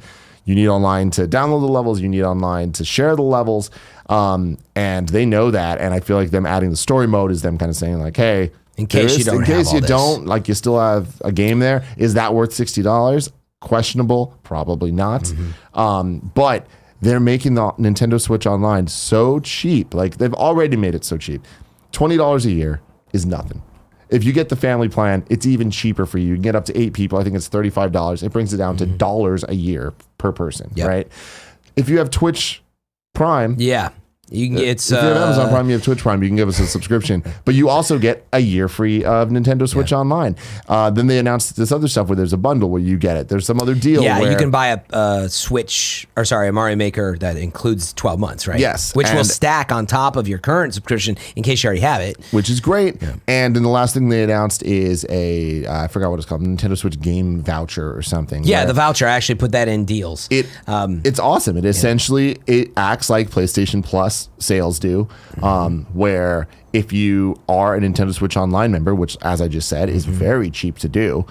online to download the levels. You need online to share the levels. And they know that. And I feel like them adding the story mode is them kind of saying like, hey, in case you don't, like you still have a game there. Is that worth $60? Questionable, probably not. But they're making the Nintendo Switch Online so cheap. Like they've already made it so cheap. $20 a year is nothing. If you get the family plan, it's even cheaper for you. You can get up to 8 people. I think it's $35. It brings it down to dollars a year per person, right? If you have Twitch Prime, you can, if you have Amazon Prime, you have Twitch Prime, you can give us a subscription. But you also get a year free of Nintendo Switch Online. Then they announced this other stuff where there's a bundle where you get it. There's some other deal. Yeah, where you can buy a Mario Maker that includes 12 months, right? Yes. Which will stack on top of your current subscription in case you already have it. Which is great. Yeah. And then the last thing they announced is I forgot what it's called, Nintendo Switch game voucher or something. Yeah, the voucher. I actually put that in deals. It's awesome. It essentially, it acts like PlayStation Plus sales do, where if you are a Nintendo Switch Online member, which, as I just said, is very cheap to do,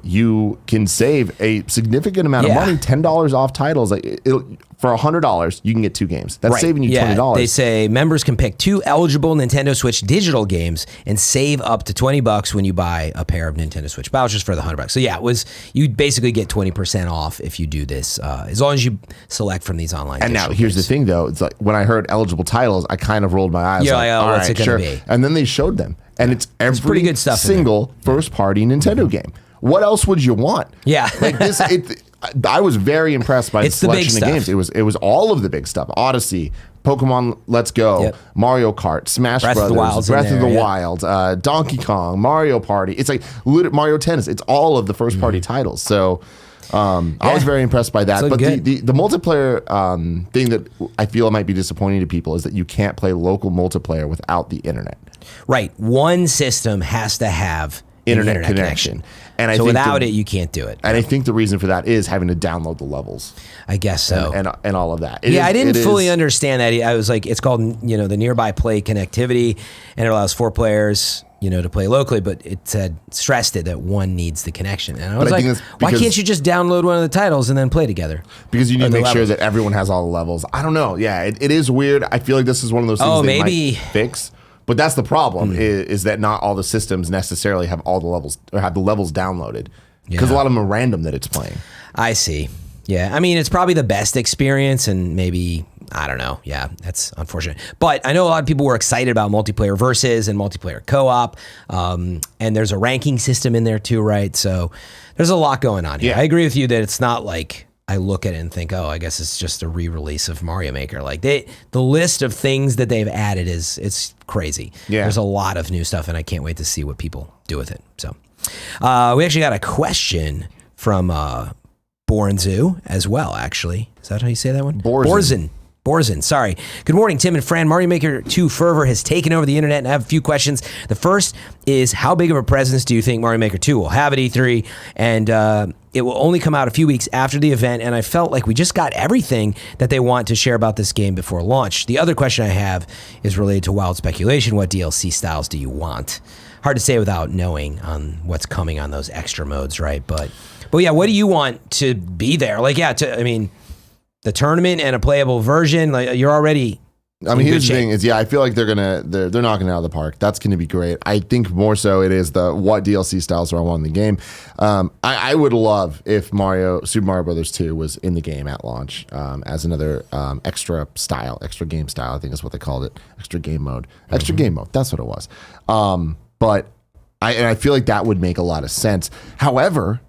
you can save a significant amount of money, $10 off titles. Like for $100, you can get 2 games. That's saving you $20. They say members can pick 2 eligible Nintendo Switch digital games and save up to $20 when you buy a pair of Nintendo Switch vouchers for the $100. So yeah, you basically get 20% off if you do this, as long as you select from these online. And now here's the thing, though. It's like when I heard eligible titles, I kind of rolled my eyes. Yeah, like, all what's right, it gonna be? And then they showed them, and it's every pretty good stuff single first-party Nintendo game. What else would you want? Yeah, like this. I was very impressed by the selection of games. It was all of the big stuff: Odyssey, Pokemon Let's Go, Mario Kart, Smash Brothers, Breath of the Wild, Donkey Kong, Mario Party. It's like Mario Tennis. It's all of the first-party titles. So. I was very impressed by that. But the multiplayer thing that I feel might be disappointing to people is that you can't play local multiplayer without the internet. Right. One system has to have internet connection. And so without it, you can't do it. And I think the reason for that is having to download the levels. I guess so. And all of that. I didn't fully understand that. I was like, it's called, the nearby play connectivity, and it allows 4 players, to play locally, but it stressed it that one needs the connection. And I was like, why can't you just download one of the titles and then play together? Because you need to make sure that everyone has all the levels. I don't know. Yeah, it is weird. I feel like this is one of those things they might fix. But that's the problem is that not all the systems necessarily have all the levels or have the levels downloaded because a lot of them are random that it's playing. I see. Yeah. I mean, it's probably the best experience and maybe, I don't know. Yeah, that's unfortunate. But I know a lot of people were excited about multiplayer versus and multiplayer co-op. And there's a ranking system in there too, right? So there's a lot going on here. Yeah. I agree with you that it's not like I look at it and think, oh, I guess it's just a re-release of Mario Maker. Like the list of things that they've added it's crazy. Yeah. There's a lot of new stuff and I can't wait to see what people do with it. So we actually got a question from Bornzu as well, actually. Is that how you say that one? Borzen, sorry. Good morning, Tim and Fran. Mario Maker 2 fervor has taken over the internet, and I have a few questions. The first is, how big of a presence do you think Mario Maker 2 will have at E3? And it will only come out a few weeks after the event, and I felt like we just got everything that they want to share about this game before launch. The other question I have is related to wild speculation. What DLC styles do you want? Hard to say without knowing on what's coming on those extra modes, right? But yeah, what do you want to be there? Like, the tournament and a playable version, like you're already I mean, here's the thing is, I feel like they're knocking it out of the park. That's going to be great. I think more so it is the what DLC styles do I want in the game. I would love if Super Mario Brothers 2 was in the game at launch as another extra game style. I think is what they called it. Extra game mode. That's what it was. But I feel like that would make a lot of sense. However,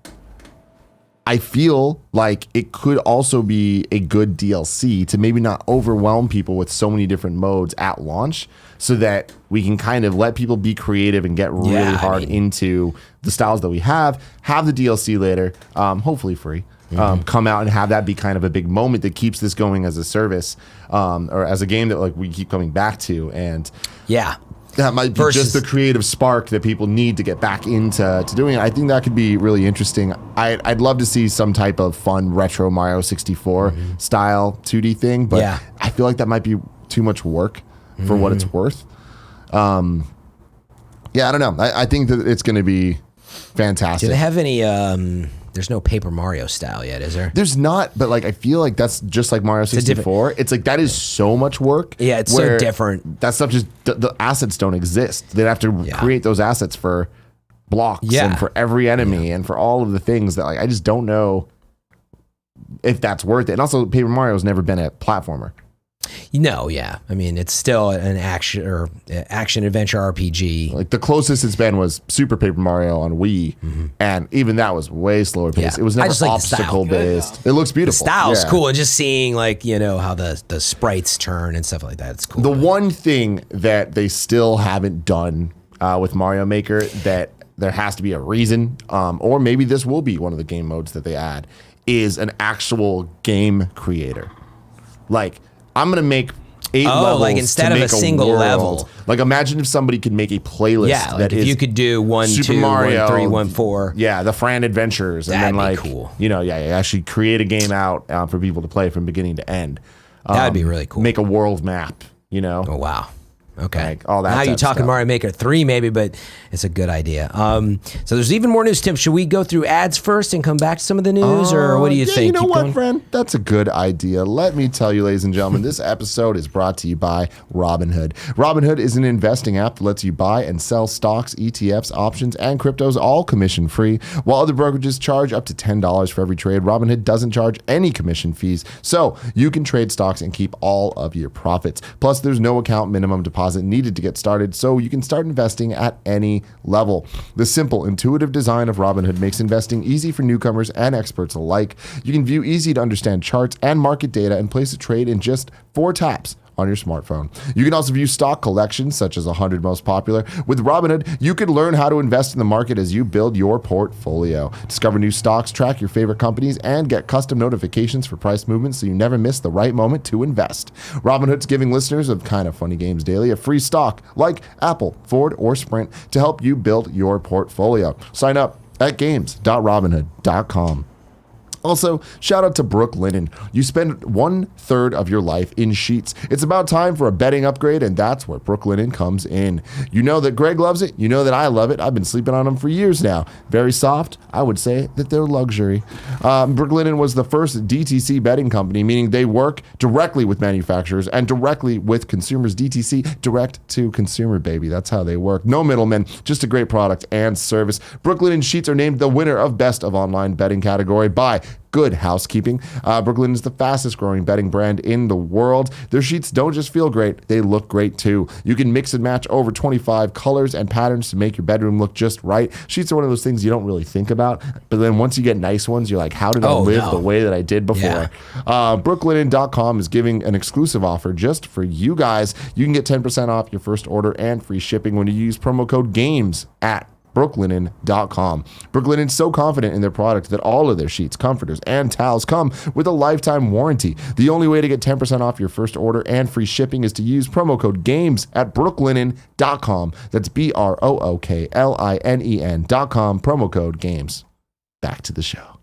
I feel like it could also be a good DLC to maybe not overwhelm people with so many different modes at launch so that we can kind of let people be creative and get really hard into the styles that we have the DLC later, hopefully free, come out and have that be kind of a big moment that keeps this going as a service or as a game that like we keep coming back to. And that might be just the creative spark that people need to get back into doing it. I think that could be really interesting. I'd love to see some type of fun retro Mario 64 style 2D thing, but I feel like that might be too much work for what it's worth. I don't know. I think that it's going to be fantastic. Do they have any... There's no Paper Mario style yet, is there? There's not, but like I feel like that's just like Mario 64. It's like that is so much work. Yeah, it's so different. That stuff just the assets don't exist. They'd have to create those assets for blocks and for every enemy and for all of the things that like I just don't know if that's worth it. And also, Paper Mario's never been a platformer. No, I mean, it's still an action adventure RPG. Like the closest it's been was Super Paper Mario on Wii, and even that was way slower paced. It was never obstacle based. It looks beautiful. The style's cool, and just seeing like how the sprites turn and stuff like that. It's cool. The one thing that they still haven't done with Mario Maker that there has to be a reason, or maybe this will be one of the game modes that they add, is an actual game creator. Like, I'm going to make 8 levels like instead of a single level. Like, imagine if somebody could make a playlist that if you could do 1, Super 2, Mario, 1, 3, 1, 4. Yeah, the Fran Adventures. And That'd then, like, be cool. you actually create a game out for people to play from beginning to end. That'd be really cool. Make a world map, Oh, wow. Okay. Like, all that now you're talking stuff. Mario Maker 3 maybe, but it's a good idea. So there's even more news, Tim. Should we go through ads first and come back to some of the news, or what do you think? You know what, Fran? That's a good idea. Let me tell you, ladies and gentlemen, this episode is brought to you by Robinhood. Robinhood is an investing app that lets you buy and sell stocks, ETFs, options, and cryptos, all commission-free. While other brokerages charge up to $10 for every trade, Robinhood doesn't charge any commission fees, so you can trade stocks and keep all of your profits. Plus, there's no account minimum deposit needed to get started, so you can start investing at any level. The simple, intuitive design of Robinhood makes investing easy for newcomers and experts alike. You can view easy-to-understand charts and market data and place a trade in just 4 taps on your smartphone. You can also view stock collections, such as 100 most popular. With Robinhood, you can learn how to invest in the market as you build your portfolio. Discover new stocks, track your favorite companies, and get custom notifications for price movements so you never miss the right moment to invest. Robinhood's giving listeners of Kind of Funny Games Daily a free stock like Apple, Ford, or Sprint to help you build your portfolio. Sign up at games.robinhood.com. Also, shout out to Brooklinen. You spend 1/3 of your life in sheets. It's about time for a bedding upgrade, and that's where Brooklinen comes in. You know that Greg loves it. You know that I love it. I've been sleeping on them for years now. Very soft. I would say that they're luxury. Brooklinen was the first DTC bedding company, meaning they work directly with manufacturers and directly with consumers. DTC, direct to consumer, baby. That's how they work. No middlemen, just a great product and service. Brooklinen sheets are named the winner of Best of Online Bedding category by Good Housekeeping. Brooklinen is the fastest growing bedding brand in the world. Their sheets don't just feel great, they look great too. You can mix and match over 25 colors and patterns to make your bedroom look just right. Sheets are one of those things you don't really think about, but then once you get nice ones, you're like, how did I live the way that I did before? Brooklinen.com is giving an exclusive offer just for you guys. You can get 10% off your first order and free shipping when you use promo code GAMES at Brooklinen.com. Brooklinen's so confident in their product that all of their sheets, comforters, and towels come with a lifetime warranty. The only way to get 10% off your first order and free shipping is to use promo code GAMES at Brooklinen.com. That's BROOKLINEN.com, promo code GAMES. Back to the show.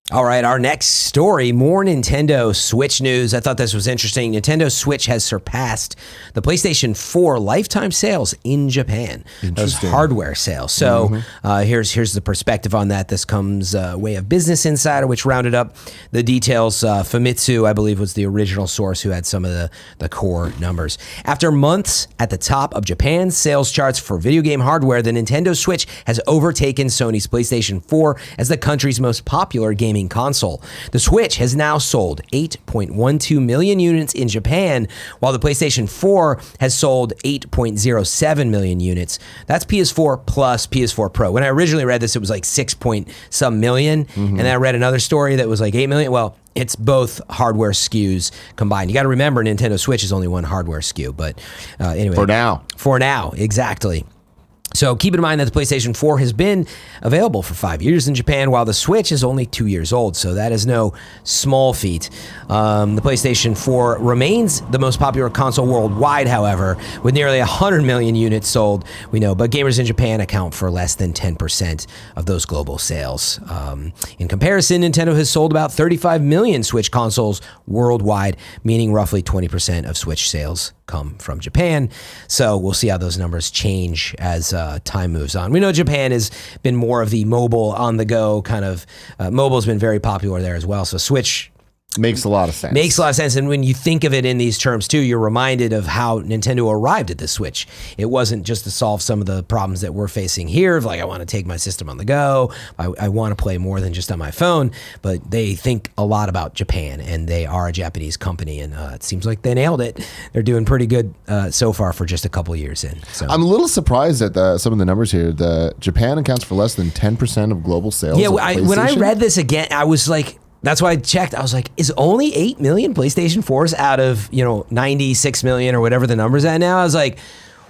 All right, our next story, more Nintendo Switch news. I thought this was interesting. Nintendo Switch has surpassed the PlayStation 4 lifetime sales in Japan. Those hardware sales. So here's the perspective on that. This comes way of Business Insider, which rounded up the details. Famitsu, I believe, was the original source who had some of the core numbers. After months at the top of Japan's sales charts for video game hardware, the Nintendo Switch has overtaken Sony's PlayStation 4 as the country's most popular gaming console. The Switch has now sold 8.12 million units in Japan, while the PlayStation 4 has sold 8.07 million units. That's PS4 plus PS4 Pro. When I originally read this, it was like 6-some million, and then I read another story that was like 8 million. Well, it's both hardware SKUs combined. You got to remember, Nintendo Switch is only one hardware SKU, but anyway. For now, exactly. So keep in mind that the PlayStation 4 has been available for 5 years in Japan, while the Switch is only 2 years old. So that is no small feat. The PlayStation 4 remains the most popular console worldwide, however, with nearly 100 million units sold, we know. But gamers in Japan account for less than 10% of those global sales. In comparison, Nintendo has sold about 35 million Switch consoles worldwide, meaning roughly 20% of Switch sales come from Japan. So we'll see how those numbers change as time moves on. We know Japan has been more of the mobile on the go kind of, mobile's been very popular there as well. So Switch makes a lot of sense. And when you think of it in these terms too, you're reminded of how Nintendo arrived at the Switch. It wasn't just to solve some of the problems that we're facing here of like, I want to take my system on the go. I want to play more than just on my phone, but they think a lot about Japan, and they are a Japanese company, and it seems like they nailed it. They're doing pretty good so far for just a couple years in. So I'm a little surprised at some of the numbers here. The Japan accounts for less than 10% of global sales. Yeah, when I read this again, I was like, that's why I checked. I was like, is only 8 million PlayStation 4s out of, 96 million or whatever the number's at now? I was like,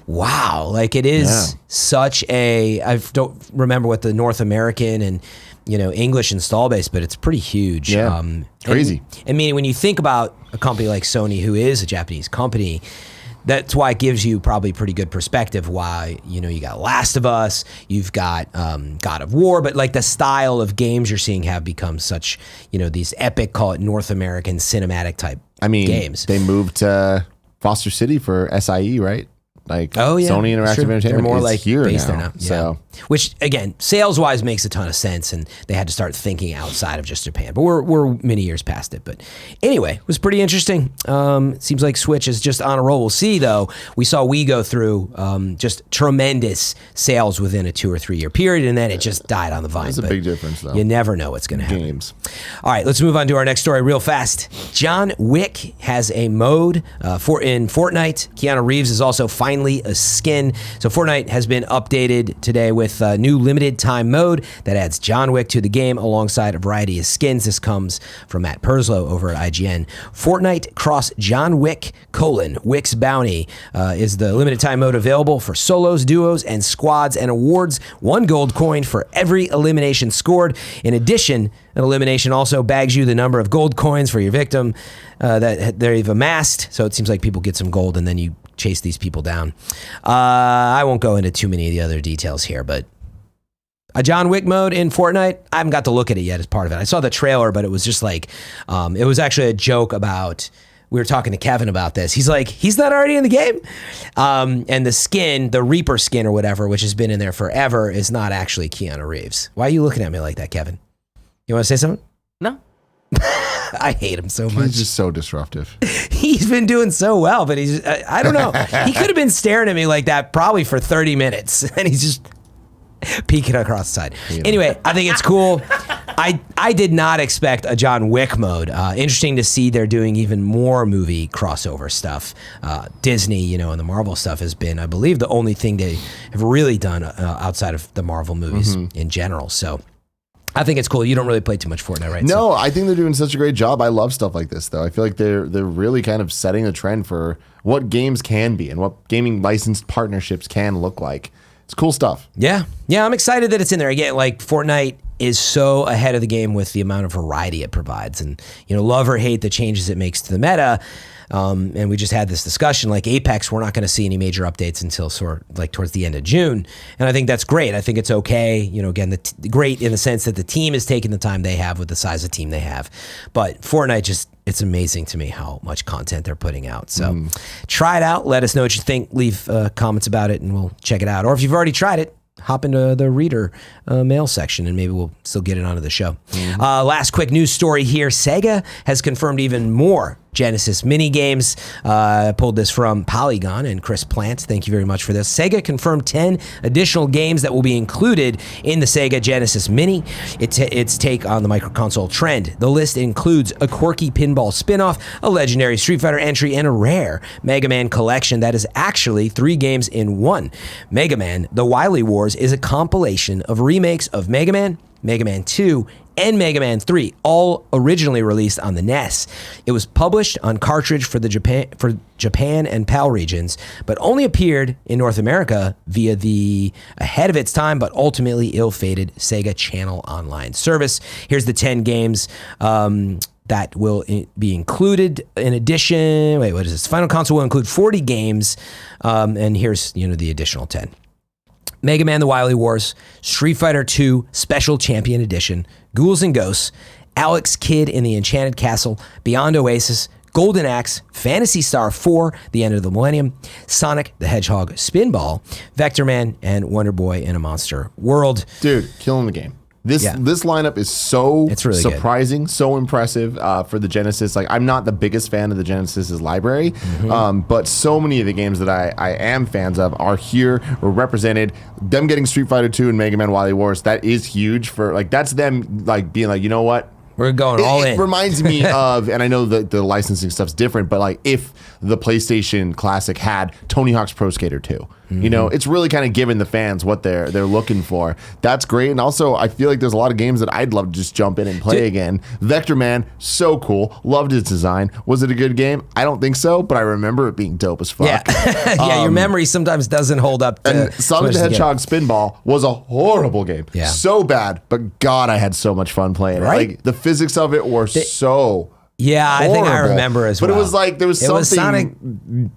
wow, like it is such a, I don't remember what the North American and, English install base, but it's pretty huge. Yeah, crazy. I mean, when you think about a company like Sony, who is a Japanese company, that's why it gives you probably pretty good perspective why, you got Last of Us, you've got God of War, but like the style of games you're seeing have become such, these epic, call it North American cinematic type games. They moved to Foster City for SIE, right? Like Sony Interactive Entertainment. They're more like here based now. There now. Yeah. So. Which again, sales-wise makes a ton of sense, and they had to start thinking outside of just Japan. But we're many years past it. But anyway, it was pretty interesting. Seems like Switch is just on a roll. We'll see though. We saw Wii go through just tremendous sales within a 2 or 3 year period, and then it just died on the vine. That's a big difference, though. You never know what's going to happen. Games. All right, let's move on to our next story real fast. John Wick has a mode in Fortnite. Keanu Reeves is also finally a skin. So Fortnite has been updated today with a new limited time mode that adds John Wick to the game alongside a variety of skins. This comes from Matt Purslow over at IGN. Fortnite Cross John Wick: Wick's Bounty is the limited time mode available for solos, duos, and squads, and awards 1 gold coin for every elimination scored. In addition, an elimination also bags you the number of gold coins for your victim that they've amassed. So it seems like people get some gold and then you chase these people down. I won't go into too many of the other details here, but a John Wick mode in Fortnite, I haven't got to look at it yet as part of it. I saw the trailer, but it was just like, it was actually a joke about, we were talking to Kevin about this. He's like, he's not already in the game? And the skin, the Reaper skin or whatever, which has been in there forever, is not actually Keanu Reeves. Why are you looking at me like that, Kevin? You want to say something? No. I hate him so much. He's just so disruptive. He's been doing so well, but he's, I don't know. He could have been staring at me like that probably for 30 minutes, and he's just peeking across the side. Anyway, I think it's cool. I did not expect a John Wick mode. Interesting to see they're doing even more movie crossover stuff. Disney, and the Marvel stuff has been, I believe, the only thing they have really done outside of the Marvel movies in general. So I think it's cool. You don't really play too much Fortnite, right? No, I think they're doing such a great job. I love stuff like this, though. I feel like they're really kind of setting the trend for what games can be and what gaming licensed partnerships can look like. It's cool stuff. Yeah, I'm excited that it's in there. Again, like Fortnite is so ahead of the game with the amount of variety it provides. And, love or hate the changes it makes to the meta. And we just had this discussion, like Apex, we're not going to see any major updates until towards the end of June. And I think that's great. I think it's okay. Again, great in the sense that the team is taking the time they have with the size of team they have. But Fortnite it's amazing to me how much content they're putting out. So try it out. Let us know what you think. Leave comments about it and we'll check it out. Or if you've already tried it, hop into the reader mail section and maybe we'll still get it onto the show. Last quick news story here. Sega has confirmed even more Genesis mini games. I pulled this from Polygon and Chris Plant. Thank you very much for this. Sega confirmed 10 additional games that will be included in the Sega Genesis Mini. Its take on the microconsole trend. The list includes a quirky pinball spin-off, a legendary Street Fighter entry, and a rare Mega Man collection that is actually 3 games in one. Mega Man: The Wily Wars is a compilation of remakes of Mega Man, Mega Man 2, and Mega Man 3, all originally released on the NES. It was published on cartridge for Japan and PAL regions, but only appeared in North America via the ahead of its time, but ultimately ill-fated Sega Channel Online service. Here's the 10 games that will be included. In addition, what is this? Final Console will include 40 games, and here's the additional 10. Mega Man: The Wily Wars, Street Fighter 2 Special Champion Edition, Ghouls and Ghosts, Alex Kidd in the Enchanted Castle, Beyond Oasis, Golden Axe, Phantasy Star 4, The End of the Millennium, Sonic the Hedgehog Spinball, Vector Man, and Wonder Boy in a Monster World. Dude, killing the game. This lineup is so really surprising, so impressive for the Genesis. Like, I'm not the biggest fan of the Genesis's library, but so many of the games that I am fans of are here, or represented. Them getting Street Fighter 2 and Mega Man Wily Wars, that is huge for, that's them being like, you know what? We're going all in. It reminds me of, and I know that the licensing stuff's different, but if the PlayStation Classic had Tony Hawk's Pro Skater 2, it's really kind of giving the fans what they're looking for. That's great. And also, I feel like there's a lot of games that I'd love to just jump in and play again. Vector Man, so cool. Loved its design. Was it a good game? I don't think so, but I remember it being dope as fuck. Yeah, your memory sometimes doesn't hold up. And Sonic the Hedgehog Spinball was a horrible game. Yeah. So bad, but God, I had so much fun playing it. The physics of it were so Yeah, I think I remember as well. But it was like there was something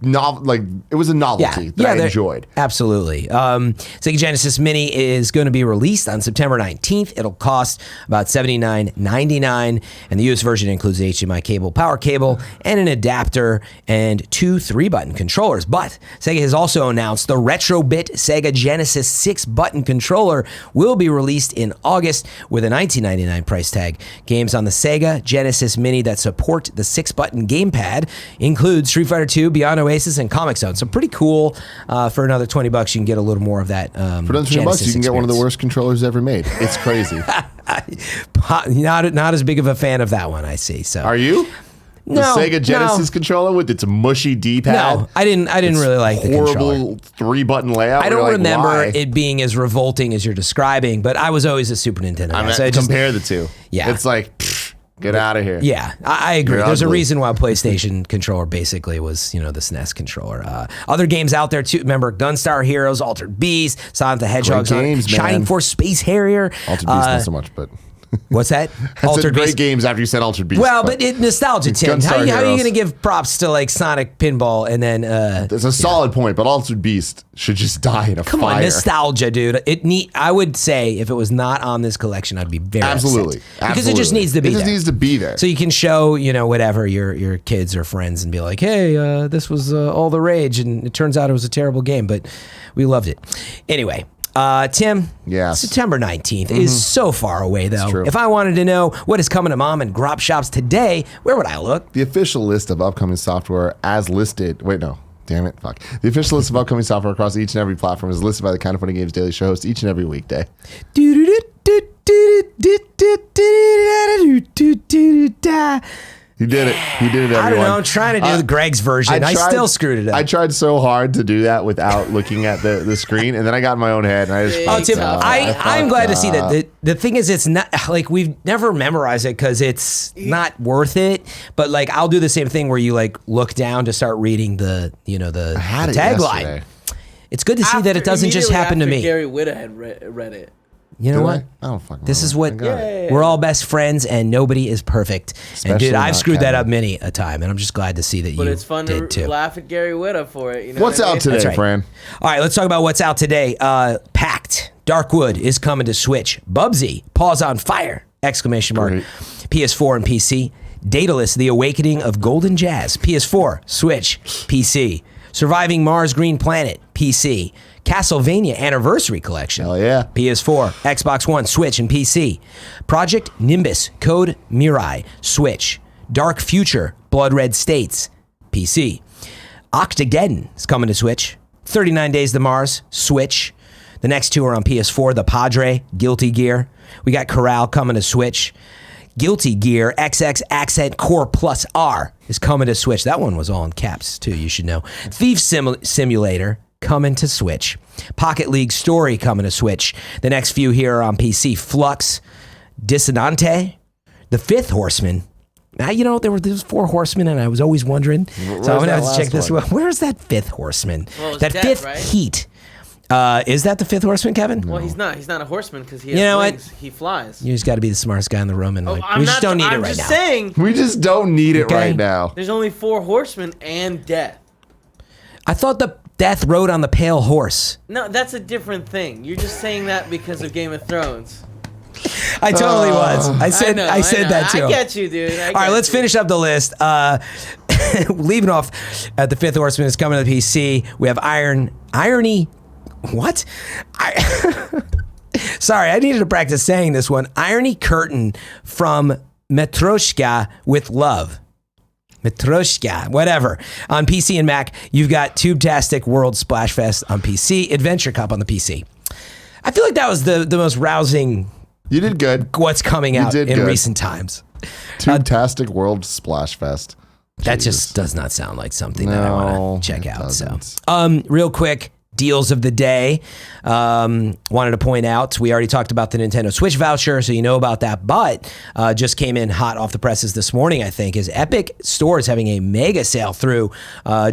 it was a novelty that I enjoyed. Absolutely. Sega Genesis Mini is going to be released on September 19th. It'll cost about $79.99, and the US version includes an HDMI cable, power cable, and an adapter, and 2 3-button controllers. But Sega has also announced the Retrobit Sega Genesis 6-button controller will be released in August with a $19.99 price tag. Games on the Sega Genesis Mini that support the 6-button gamepad include Street Fighter 2, Beyond Oasis, and Comic Zone. So pretty cool. For another $20, you can get a little more of that. For another $20, you can get one of the worst controllers ever made. It's crazy. Not as big of a fan of that one, I see. So are you? The Sega Genesis controller with its mushy D-pad. No, I didn't really like the controller. Horrible 3-button layout. I don't remember it being as revolting as you're describing, but I was always a Super Nintendo guy. So compare the two. Yeah, it's like. Get out of here. Yeah, I agree. There's a reason why PlayStation controller basically was, the SNES controller. Other games out there too. Remember Gunstar Heroes, Altered Beast, Sonic the Hedgehog, Shining Force, Space Harrier. Altered Beast not so much, but what's that? Altered Beast. Great games after you said Altered Beast. Well, but nostalgia, Tim. How are you going to give props to Sonic Pinball and then? It's a solid point, but Altered Beast should just die in a fire. Come on, nostalgia, dude. I would say if it was not on this collection, I'd be very upset. Because it just needs to be there. It just needs to be there. So you can show, whatever your kids or friends and be like, hey, this was all the rage, and it turns out it was a terrible game, but we loved it. Anyway. Tim, September 19th is so far away, though. If I wanted to know what is coming to mom and grop shops today, where would I look? The official list of upcoming software as listed. Wait, no. Damn it. Fuck. The official list of upcoming software across each and every platform is listed by the Kind of Funny Games Daily Show host each and every weekday. He did it. Everyone. I don't know. I'm trying to do Greg's version. I still screwed it up. I tried so hard to do that without looking at the screen, and then I got in my own head, and I just Tim, I'm glad to see that. The thing is, it's not we've never memorized it because it's not worth it. But I'll do the same thing where you look down to start reading the tagline. It's good to see that it doesn't just happen to me. Gary Whitta had read it. You know Did what? I don't fucking This is remember. what I got it. we're all best friends, and nobody is perfect. And Especially dude, I've not screwed that Kevin. up many a time, and I'm just glad to see that But you it's fun did to too. laugh at Gary Whitta for it. You know What's what I out mean? today, That's right. Fran? All right, let's talk about what's out today. Pact, Darkwood is coming to Switch. Bubsy, Paws on Fire! Exclamation mark. Great. PS4 and PC. Daedalus, The Awakening of Golden Jazz. PS4, Switch, PC. Surviving Mars Green Planet, PC. Castlevania Anniversary Collection. Hell yeah. PS4, Xbox One, Switch, and PC. Project Nimbus, Code Mirai, Switch. Dark Future, Blood Red States, PC. Octageddon is coming to Switch. 39 Days to Mars, Switch. The next two are on PS4, The Padre, Guilty Gear. We got Corral coming to Switch. Guilty Gear XX Accent Core Plus R is coming to Switch. That one was all in caps, too, you should know. Thief Simulator coming to Switch. Pocket League Story coming to Switch. The next few here are on PC. Flux, Dissonante, The Fifth Horseman. Now, you know, there was 4 horsemen, and I was always wondering. So I'm going to have to check this one. Where's that 5th horseman? Well, it's that dead, 5th right? heat. Is that the 5th horseman, Kevin? Well, he's not. He's not a horseman because he has You know wings. what? He flies. You just got to be the smartest guy in the room, and like, we just don't need it right I'm now. just saying. We just don't need it Okay. right now. There's only 4 horsemen and death. I thought the death rode on the pale horse. No, that's a different thing. You're just saying that because of Game of Thrones. I totally was. I said know, that too. I get you, dude. All right, let's finish up the list. Leaving off at the 5th horseman is coming to the PC. We have Irony. What? Sorry, I needed to practice saying this one. Irony Curtain from Matryoshka with Love. Matryoshka, whatever. On PC and Mac, you've got Tube-tastic World Splashfest on PC, Adventure Cup on the PC. I feel like that was the most rousing You did good. what's coming out did in good. recent times. Tube-tastic World Splash Fest. That Jesus. just does not sound like something that I want to check it out. doesn't. So, real quick, deals of the day. Wanted to point out, we already talked about the Nintendo Switch voucher, so you know about that, but just came in hot off the presses this morning, I think, is Epic Store is having a mega sale through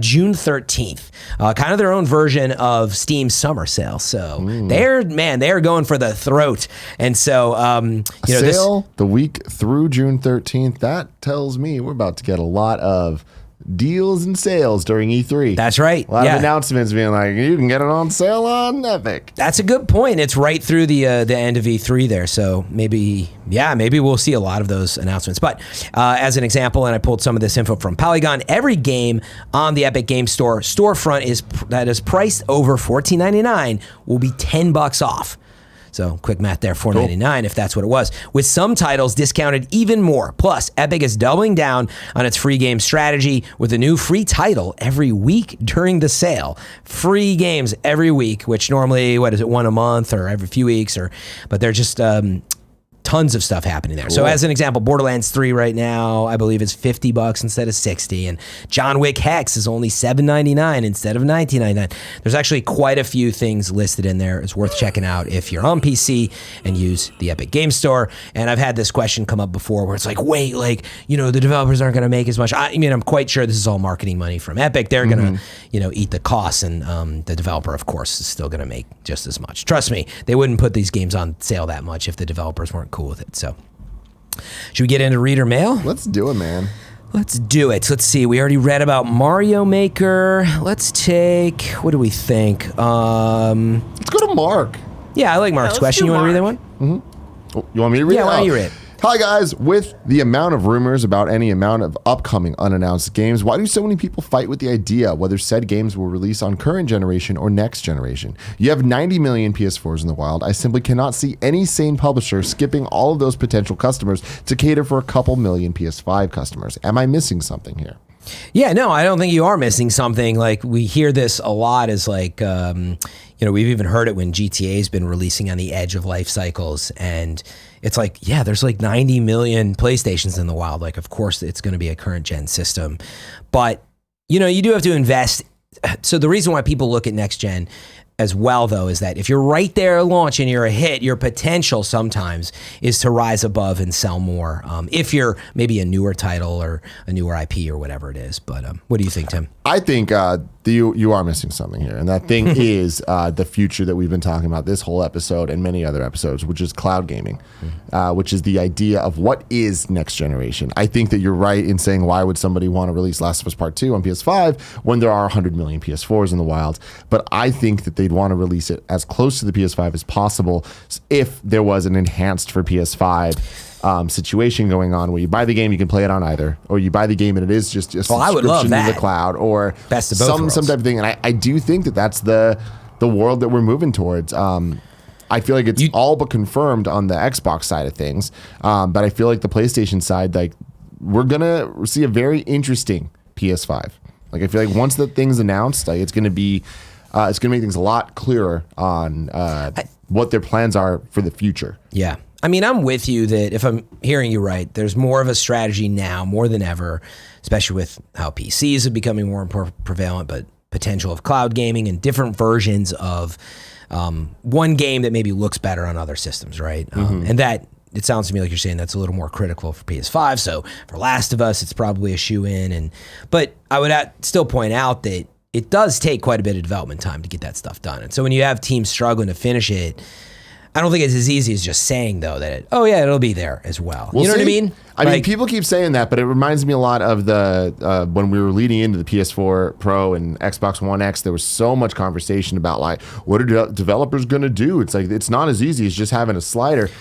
June 13th. Kind of their own version of Steam Summer Sale. So they're going for the throat. And so, Sale the week through June 13th. That tells me we're about to get a lot of deals and sales during E3. That's right. A lot Yeah. of announcements being like, you can get it on sale on Epic. That's a good point. It's right through the end of E3 there, so maybe we'll see a lot of those announcements. But as an example, and I pulled some of this info from Polygon, every game on the Epic Game Store storefront that is priced over $14.99 will be $10 off. So quick math there, $4.99 if that's what it was. With some titles discounted even more. Plus, Epic is doubling down on its free game strategy with a new free title every week during the sale. Free games every week, which normally, one a month or every few weeks, but they're just tons of stuff happening there. So as an example, Borderlands 3 right now, I believe is $50 instead of $60, and John Wick Hex is only $7.99 instead of $19.99. There's actually quite a few things listed in there. It's worth checking out if you're on PC and use the Epic Game Store. And I've had this question come up before where it's like, wait, the developers aren't going to make as much. I mean, I'm quite sure this is all marketing money from Epic. They're going to, eat the costs, and the developer, of course, is still going to make just as much. Trust me, they wouldn't put these games on sale that much if the developers weren't cool with it. So should we get into reader mail? Let's do it, man. Let's do it. Let's see. We already read about Mario Maker. Let's take, what do we think? Let's go to Mark. Yeah, I like Mark's let's question. do You want to read that Mark. one? Oh, you want me to read it? Yeah, why don't you Oh. read it? Hi, guys. With the amount of rumors about any amount of upcoming unannounced games, why do so many people fight with the idea whether said games will release on current generation or next generation? You have 90 million PS4s in the wild. I simply cannot see any sane publisher skipping all of those potential customers to cater for a couple million PS5 customers. Am I missing something here? Yeah, no, I don't think you are missing something. Like, we hear this a lot as like, we've even heard it when GTA has been releasing on the edge of life cycles, and it's like, yeah, there's like 90 million PlayStations in the wild. Like, of course, it's going to be a current gen system. But, you do have to invest. So the reason why people look at next gen as well, though, is that if you're right there at launch and you're a hit, your potential sometimes is to rise above and sell more. If you're maybe a newer title or a newer IP or whatever it is. But what do you think, Tim? I think You are missing something here, and that thing is the future that we've been talking about this whole episode and many other episodes, which is cloud gaming, which is the idea of what is next generation. I think that you're right in saying, why would somebody want to release Last of Us Part 2 on PS5 when there are 100 million PS4s in the wild? But I think that they'd want to release it as close to the PS5 as possible if there was an enhanced for PS5 situation going on where you buy the game, you can play it on either, or you buy the game and it is just a subscription to the cloud, or best of both worlds. Some type of thing. And I do think that that's the world that we're moving towards. I feel like it's all but confirmed on the Xbox side of things, but I feel like the PlayStation side, like, we're gonna see a very interesting PS5. Like, I feel like once the thing's announced, like, it's gonna make things a lot clearer on what their plans are for the future. Yeah. I mean, I'm with you that if I'm hearing you right, there's more of a strategy now, more than ever, especially with how PCs are becoming more and more prevalent, but potential of cloud gaming and different versions of one game that maybe looks better on other systems, right? And that, it sounds to me like you're saying that's a little more critical for PS5. So for Last of Us, it's probably a shoe-in. But I would still point out that it does take quite a bit of development time to get that stuff done. And so when you have teams struggling to finish it, I don't think it's as easy as just saying, though, that, it'll be there as well. You know what I mean? I mean, people keep saying that, but it reminds me a lot of the when we were leading into the PS4 Pro and Xbox One X, there was so much conversation about, like, what are developers going to do? It's like, it's not as easy as just having a slider.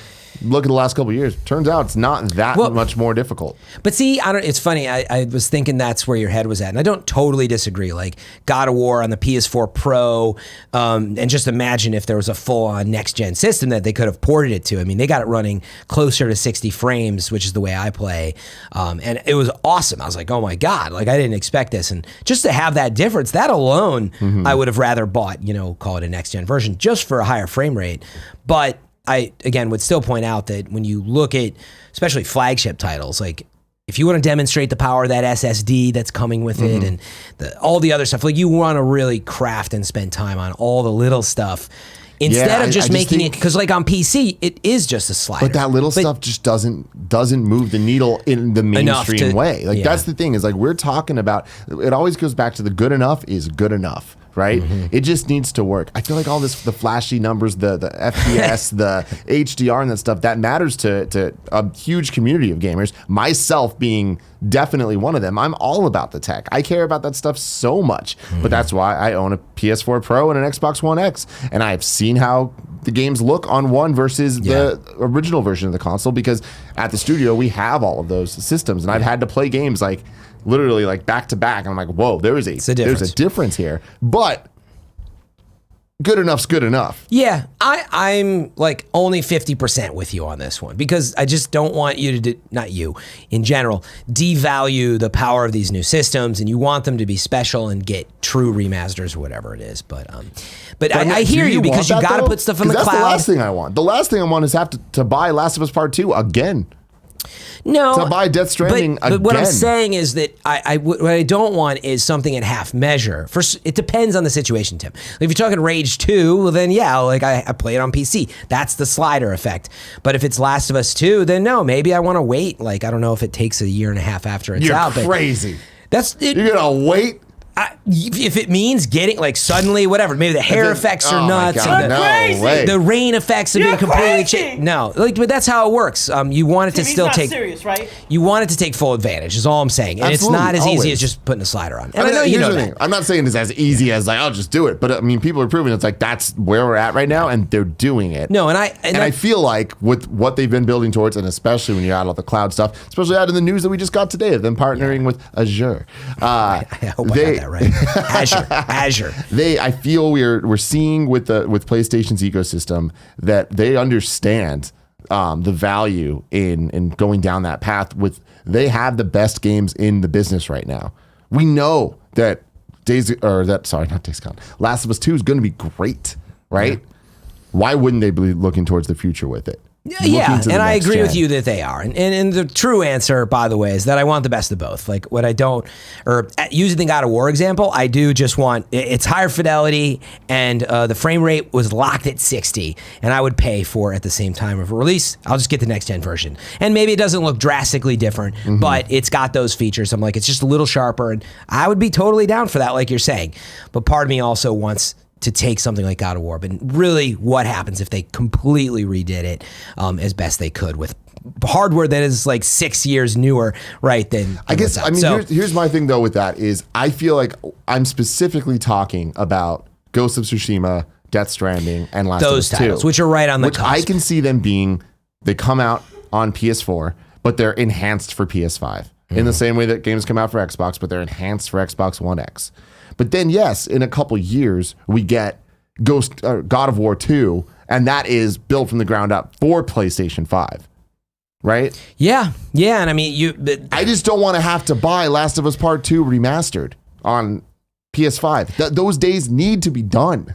Look at the last couple of years. Turns out it's not that much more difficult. But see, it's funny. I was thinking that's where your head was at, and I don't totally disagree. Like God of War on the PS4 Pro, and just imagine if there was a full-on next-gen system that they could have ported it to. I mean, they got it running closer to 60 frames, which is the way I play, and it was awesome. I was like, oh my God, like I didn't expect this, and just to have that difference, that alone, I would have rather bought, call it a next-gen version just for a higher frame rate, but I, again, would still point out that when you look at, especially flagship titles, like if you want to demonstrate the power of that SSD that's coming with it and all the other stuff, like you want to really craft and spend time on all the little stuff instead of just making it, because like on PC, it is just a slider. But that little stuff just doesn't move the needle in the mainstream way. Like that's the thing, is like we're talking about, it always goes back to the good enough is good enough. Right? It just needs to work. I feel like all this, the flashy numbers, the FPS, the HDR and that stuff, that matters to a huge community of gamers, myself being definitely one of them. I'm all about the tech. I care about that stuff so much. But that's why I own a PS4 Pro and an Xbox One X. And I've seen how the games look on one versus the original version of the console, because at the studio, we have all of those systems. And I've had to play games like literally like back to back. And I'm like, whoa, there's a difference here. But good enough's good enough. Yeah, I'm like only 50% with you on this one, because I just don't want you to, not you, in general, devalue the power of these new systems, and you want them to be special and get true remasters or whatever it is. But I hear you, because you got to put stuff in the cloud. That's the last thing I want. The last thing I want is have to buy Last of Us Part 2 again. No, to buy Death Stranding again. But what I'm saying is that what I don't want is something at half measure. First, it depends on the situation, Tim. Like if you're talking Rage 2, well then like I play it on PC. That's the slider effect. But if it's Last of Us 2, then no, maybe I want to wait. Like I don't know if it takes a year and a half after it's out. You're crazy. You're gonna wait. If it means getting like suddenly whatever, maybe the hair effects are nuts, and the rain effects have been completely changed. No, but that's how it works. You want it to still take serious, right? You want it to take full advantage. Is all I'm saying, and Absolutely, it's not as easy as just putting a slider on. And I know you know that. I'm not saying it's as easy as like I'll just do it, but I mean people are proving it's like that's where we're at right now, and they're doing it. No, and I feel like with what they've been building towards, and especially when you add all the cloud stuff, especially out in the news that we just got today of them partnering with Azure. I hope I got that right. Azure. I feel we're seeing with PlayStation's ecosystem that they understand the value in going down that path. They have the best games in the business right now. We know that Last of Us 2 is going to be great, right? Yeah. Why wouldn't they be looking towards the future with it? Yeah, to the and I next agree with gen. you that they are. And the true answer, by the way, is that I want the best of both. Like what I don't, or using the God of War example, I do just want, it's higher fidelity and the frame rate was locked at 60 and I would pay for at the same time of release. I'll just get the next gen version. And maybe it doesn't look drastically different, but it's got those features. I'm like, it's just a little sharper and I would be totally down for that, like you're saying. But part of me also wants to take something like God of War, but really what happens if they completely redid it as best they could with hardware that is like 6 years newer, right? I guess, I mean, here's my thing though with that is I feel like I'm specifically talking about Ghost of Tsushima, Death Stranding, and Last of Us 2. Titles, which are right on the which cusp. I can see them being, they come out on PS4, but they're enhanced for PS5. In the same way that games come out for Xbox, but they're enhanced for Xbox One X. But then, yes, in a couple years, we get God of War 2, and that is built from the ground up for PlayStation 5, right? Yeah, and I mean, I just don't want to have to buy Last of Us Part 2 remastered on PS5. Those days need to be done.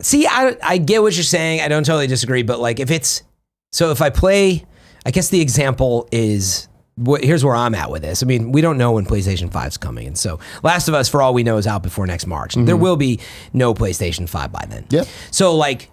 See, I get what you're saying. I don't totally disagree, but like if I play, I guess the example is, here's where I'm at with this. I mean, we don't know when PlayStation 5's coming. And so Last of Us, for all we know, is out before next March. There will be no PlayStation 5 by then. Yep. So like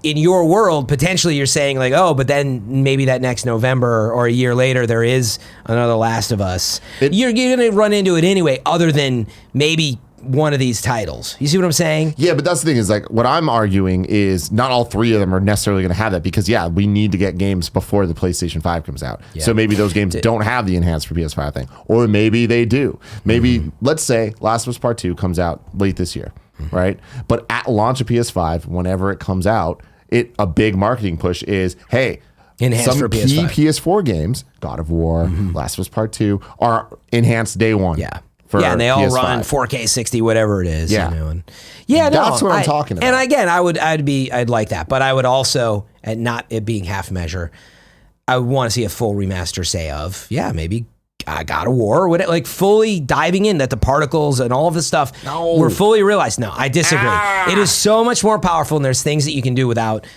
in your world, potentially you're saying like, oh, but then maybe that next November or a year later, there is another Last of Us. You're going to run into it anyway, other than maybe one of these titles. You see what I'm saying? Yeah, but that's the thing is like what I'm arguing is not all three of them are necessarily going to have that because we need to get games before the PlayStation 5 comes out. Yeah. So maybe those games don't have the enhanced for PS5 thing, or maybe they do. Maybe let's say Last of Us Part 2 comes out late this year, right? But at launch of PS5, whenever it comes out, a big marketing push is, hey, enhanced some for key PS5. PS4 games, God of War, Last of Us Part 2, are enhanced day one. Yeah. And they all PS5. run 4K 60, whatever it is. Yeah. You know, and that's what I'm talking about. And again, I'd like that, but I would also, at not it being half measure, I would want to see a full remaster, say of maybe God of War, or like fully diving in that the particles and all of the stuff were fully realized. No, I disagree. It is so much more powerful, and there's things that you can do without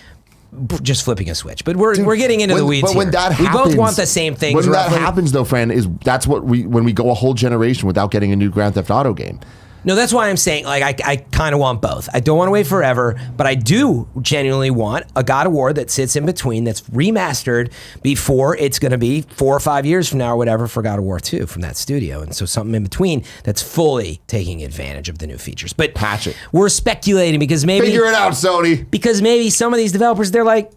just flipping a switch. But we're getting into the weeds but when here. that We happens, both want the same things. When roughly. that happens, though, Fran, that's what when we go a whole generation without getting a new Grand Theft Auto game. No, that's why I'm saying, like, I kind of want both. I don't want to wait forever, but I do genuinely want a God of War that sits in between, that's remastered before it's going to be 4 or 5 years from now or whatever for God of War 2 from that studio. And so something in between that's fully taking advantage of the new features. But patch it. We're speculating because maybe... Figure it out, Sony. Because maybe some of these developers, they're like,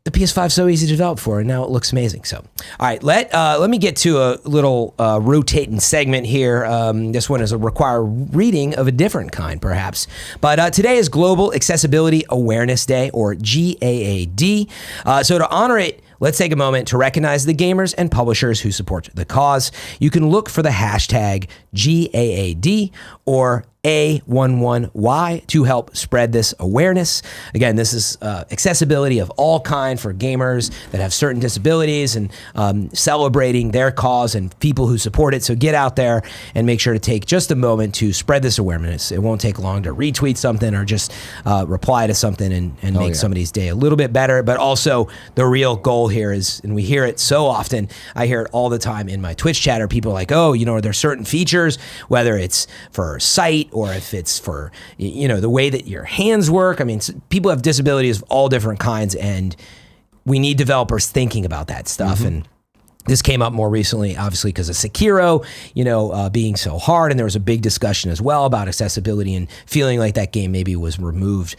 the PS5 is so easy to develop for, and now it looks amazing. So, all right, let me get to a little rotating segment here. This one is a required reading of a different kind, perhaps. But today is Global Accessibility Awareness Day, or GAAD. So to honor it, let's take a moment to recognize the gamers and publishers who support the cause. You can look for the hashtag GAAD or A11Y to help spread this awareness. Again, this is accessibility of all kind for gamers that have certain disabilities and celebrating their cause and people who support it. So get out there and make sure to take just a moment to spread this awareness. It won't take long to retweet something or just reply to something and make somebody's day a little bit better. But also the real goal here is, and we hear it so often, I hear it all the time in my Twitch chatter, people are like, oh, you know, are there certain features, whether it's for sight or if it's for, you know, the way that your hands work. I mean, people have disabilities of all different kinds, and we need developers thinking about that stuff. And this came up more recently, obviously, because of Sekiro, you know, being so hard. And there was a big discussion as well about accessibility and feeling like that game maybe was removed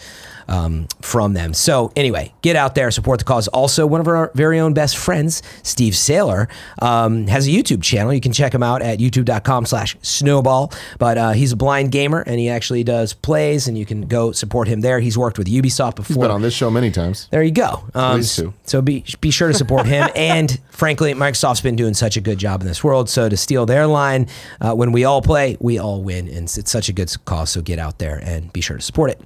from them. So anyway, get out there, support the cause. Also, one of our very own best friends, Steve Saylor, has a YouTube channel. You can check him out at youtube.com/snowball. But he's a blind gamer, and he actually does plays, and you can go support him there. He's worked with Ubisoft before. He's been on this show many times. There you go. Please do. So be sure to support him. And frankly, Microsoft's been doing such a good job in this world. So to steal their line, when we all play, we all win. And it's such a good cause. So get out there and be sure to support it.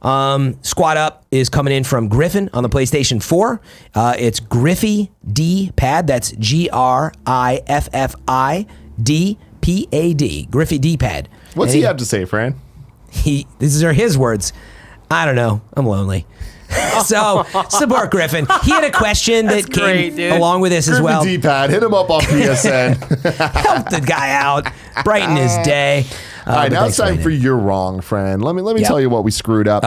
Squad Up is coming in from Griffin on the PlayStation 4. It's GriffiDPad. That's GriffiDPad. GriffiDPad. What's he have to say, Fran? These are his words. I don't know. I'm lonely. So support Griffin. He had a question that That's great, came dude. along with this as well. GriffiDPad, hit him up on PSN. Help the guy out, brighten his day. All right, But now thanks it's time for for You're Wrong, Fran. Let me Yep. tell you what we screwed up.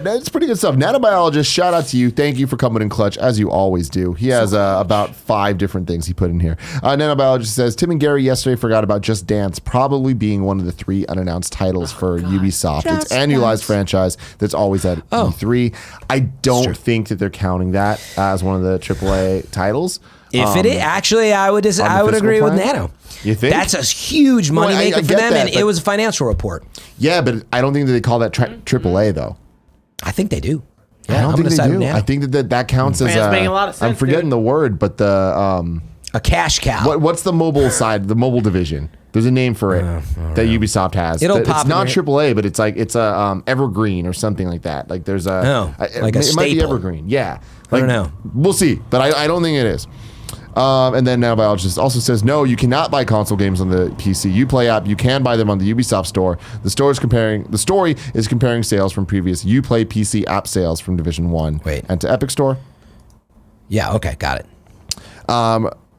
That's pretty good stuff. Nanobiologist, shout out to you. Thank you for coming in clutch, as you always do. He has about 5 different things he put in here. Nanobiologist says, Tim and Gary yesterday forgot about Just Dance probably being one of the 3 unannounced titles for Ubisoft. It's annualized franchise that's always at E3. I don't think that they're counting that as one of the AAA titles. If it is, actually, I would agree with plan? Nano. You think? That's a huge moneymaker I for get them, that, and it was a financial report. Yeah, but I don't think that they call that AAA, though. I think they do. I Yeah, don't I'm think gonna side they with do. Nano. I think that counts as It's making a lot of sense, I'm forgetting dude. the word, but the a cash cow. what's the mobile side, the mobile division? There's a name for it that Ubisoft has. It'll It's pop in not your- AAA, but it's a evergreen or something like that. Like there's a like a it might be staple. evergreen. Yeah, I don't know. We'll see, but I don't think it is. And then Nanobiologist also says, no, you cannot buy console games on the PC Uplay app. You can buy them on the Ubisoft store. The story is comparing sales from previous Uplay PC app sales from Division 1 and to Epic Store. Yeah, okay, got it.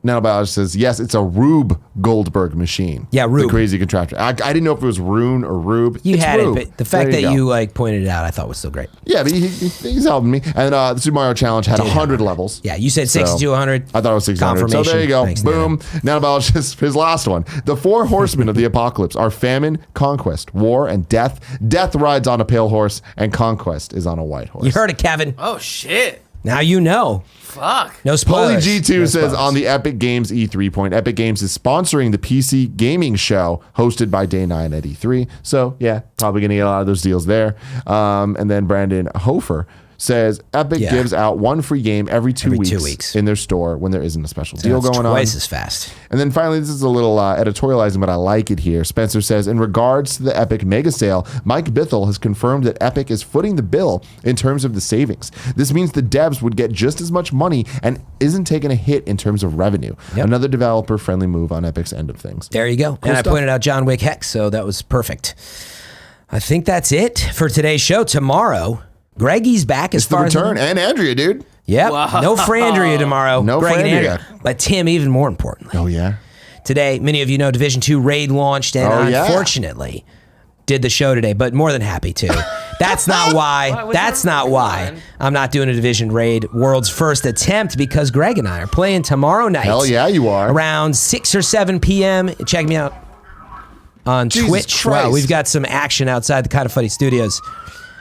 Nanobiologist says, yes, it's a Rube Goldberg machine. Yeah, Rube. The crazy contraption. I didn't know if it was Rune or Rube. You It's had Rube. it, but the fact There that go. you pointed it out, I thought was still great. Yeah, but he's helping me. And the Super Mario Challenge had 100 levels. Yeah, you said 60 to 100. I thought it was 600. So Confirmation. there you go. Thanks, Boom. Nanobiologist, his last one. The 4 horsemen of the apocalypse are famine, conquest, war, and death. Death rides on a pale horse, and conquest is on a white horse. You heard it, Kevin. Oh shit! Now you know. Fuck. No Holy spoilers. G2 No says spoilers. on the Epic Games E3 point, Epic Games is sponsoring the PC gaming show hosted by Day 9 at E3. So, yeah, probably going to get a lot of those deals there. And then Brandon Hofer says Epic gives out 1 free game every 2 weeks in their store when there isn't a special deal That's going on. twice as fast. And then finally, this is a little editorializing, but I like it here. Spencer says, in regards to the Epic mega sale, Mike Bithell has confirmed that Epic is footing the bill in terms of the savings. This means the devs would get just as much money and isn't taking a hit in terms of revenue. Yep. Another developer-friendly move on Epic's end of things. There you go. Cool and stuff. I pointed out John Wick Hex, so that was perfect. I think that's it for today's show. Tomorrow, Greggy's back as It's the far as return. And Andrea, dude. Yep. Wow. No Frandria tomorrow. No Greg and Frandria. Andrea. But Tim, even more importantly. Oh, yeah? Today, many of you know Division 2 Raid launched, and Oh, yeah. unfortunately did the show today, but more than happy to. That's not why. That's not why I'm not doing a Division Raid World's first attempt, because Greg and I are playing tomorrow night. Hell yeah, you are. Around 6 or 7 p.m. Check me out on Jesus Twitch. Christ. Wow, we've got some action outside the Kind of Funny studios.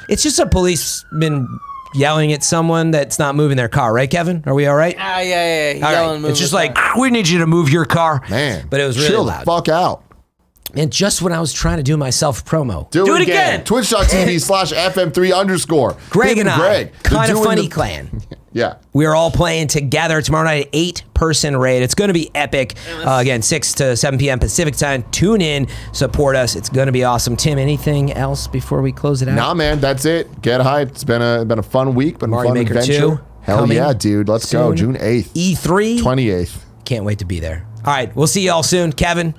It's just a policeman yelling at someone that's not moving their car, right, Kevin? Are we all right? Yeah. All Yelling, right. It's just moving like, we need you to move your car. Man. But it was really chill loud. the fuck out. And just when I was trying to do my self-promo. Do it again. Twitch.tv/FM3_. Greg Hidden and I, Greg. They're Kind of doing Funny the- Clan. Yeah. We're all playing together tomorrow night at 8-person raid. It's going to be epic. Again, 6 to 7 p.m. Pacific time. Tune in, support us. It's going to be awesome. Tim, anything else before we close it out? Nah, man, that's it. Get hyped. It's been a fun week, been a Mario fun Maker adventure. 2 Hell coming yeah, dude. Let's go. soon. June 8th. E3. 28th. Can't wait to be there. All right, we'll see you all soon. Kevin,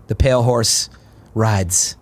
the Pale Horse rides